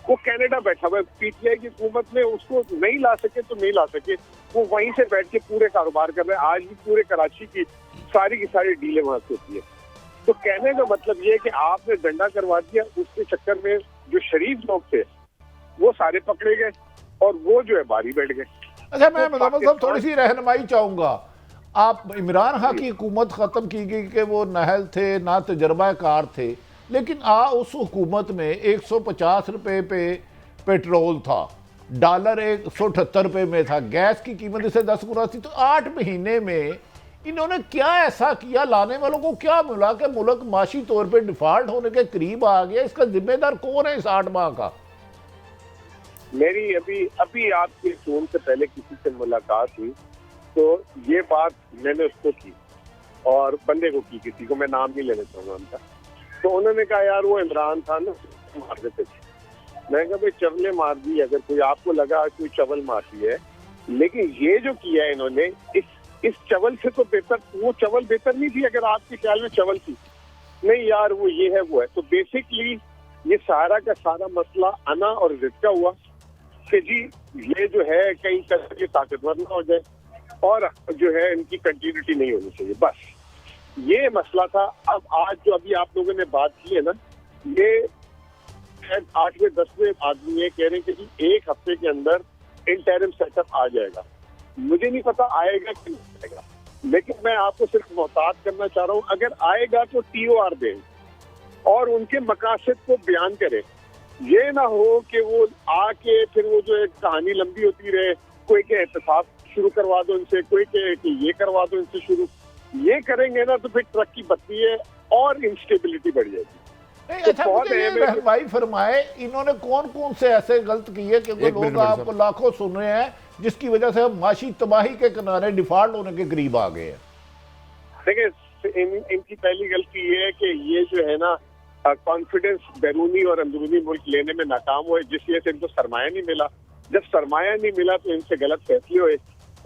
वो कनाडा बैठा हुआ है, PTI की हुकूमत में उसको नहीं ला सके तो नहीं ला सके, वो वहीं से बैठ के पूरे कारोबार कर रहे हैं। आज भी पूरे कराची की सारी डीलें वहां से होती है। तो कहने का मतलब ये है कि आपने डंडा करवा दिया, उसके चक्कर में जो शरीफ लोग थे वो सारे पकड़े गए और वो जो है बारी बैठ गए। अच्छा, मैं मुजम्मिल साहब थोड़ी सी रहनुमाई चाहूंगा। आप इमरान खान की हुकूमत ख़त्म की गई कि वो नहल थे, ना तजर्बाकार थे, लेकिन उस हुकूमत में 150 रुपये पे पेट्रोल था, डॉलर 178 रुपये में था, गैस की कीमत इससे 10 गुना थी। तो 8 महीने में इन्होंने क्या ऐसा किया, लाने वालों को क्या मिला कि मुल्क माशी तौर पे डिफॉल्ट होने के करीब आ गया? इसका जिम्मेदार कौन है इस 8 माह का? मेरी अभी आपके फोन से पहले किसी से मुलाकात हुई, तो ये बात मैंने उसको की और बंदे को की, किसी को मैं नाम नहीं लेना चाहूंगा उनका। तो उन्होंने कहा यार वो इमरान खान ना मार देते थे। मैं कहा भाई चवले मार दी, अगर कोई आपको लगा कोई चवल मारती है, लेकिन ये जो किया है इन्होंने, इस चवल से तो बेहतर, वो चवल बेहतर नहीं थी अगर आपके ख्याल में चवल थी। नहीं यार वो ये है वो है। तो बेसिकली ये सारा का सारा मसला अना और जिद का हुआ कि जी ये जो है कहीं करके ताकतवर ना हो जाए और जो है इनकी कंटिन्यूटी नहीं होनी चाहिए, बस ये मसला था। अब आज जो अभी आप लोगों ने बात की है ना, ये शायद 8वें 10वें आदमी ये कह रहे हैं कि जी 1 हफ्ते के अंदर इंटरिम सेटअप आ जाएगा। मुझे नहीं पता आएगा कि नहीं आएगा, लेकिन मैं आपको सिर्फ मोहतात करना चाह रहा हूँ, अगर आएगा तो TOR दें और उनके मकासद को बयान करें। ये ना हो कि वो आके फिर वो जो एक कहानी लंबी होती रहे, कोई के एहतसाब शुरू करवा दो इनसे, कोई कहे कि ये करवा दो इनसे शुरू। ये करेंगे ना तो फिर ट्रक की बत्ती है और इंस्टेबिलिटी बढ़ जाएगी। नहीं, तो अच्छा बहुत मुझे ये अहम है कि- रहनुमाई फरमाए, इन्होंने कौन कौन से ऐसे गलत किए क्योंकि एक मिनट लोग मेरे आपको लाखों सुन रहे हैं जिसकी वजह से हम माशी तबाही के किनारे डिफॉल्ट होने के करीब आ गए हैं। देखिए इनकी पहली गलती ये है कि ये जो है ना कॉन्फिडेंस बैरूनी और अंदरूनी मुल्क लेने में नाकाम हुए, जिस वजह से इनको सरमाया नहीं मिला। जब सरमाया नहीं मिला तो इनसे गलत फैसले हुए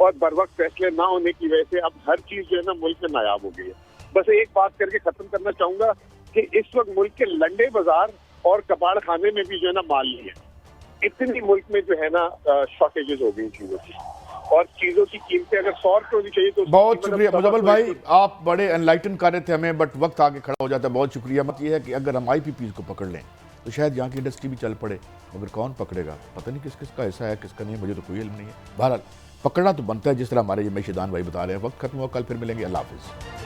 और बर वक्त फैसले ना होने की वजह से अब हर चीज जो है ना मुल्क में नायाब हो गई है। बस एक बात करके खत्म करना चाहूंगा कि इस वक्त मुल्क के लंडे बाजार और कबाड़ खाने में भी जो है ना माल नहीं है। इतनी मुल्क में जो है ना शॉर्टेजेस हो गई चीजों की, और चीजों की कीमतें अगर 100 रुपये होनी चाहिए तो बहुत शुक्रिया मुजम्मल भाई, आप बड़े एनलाइटन कर रहे थे हमें, बट वक्त आगे खड़ा हो जाता है। बहुत शुक्रिया। मत ये है कि अगर हम IPPs को पकड़ लें तो शायद यहाँ की इंडस्ट्री भी चल पड़े, मगर कौन पकड़ेगा पता नहीं किस किसका ऐसा है किसका नहीं है, मुझे तो कोई इल्म नहीं है। बहरहाल पकड़ना तो बनता है, जिस तरह हमारे ये मैशिदान भाई बता रहे हैं। वक्त खत्म हुआ, कल फिर मिलेंगे। अल्लाह हाफिज़।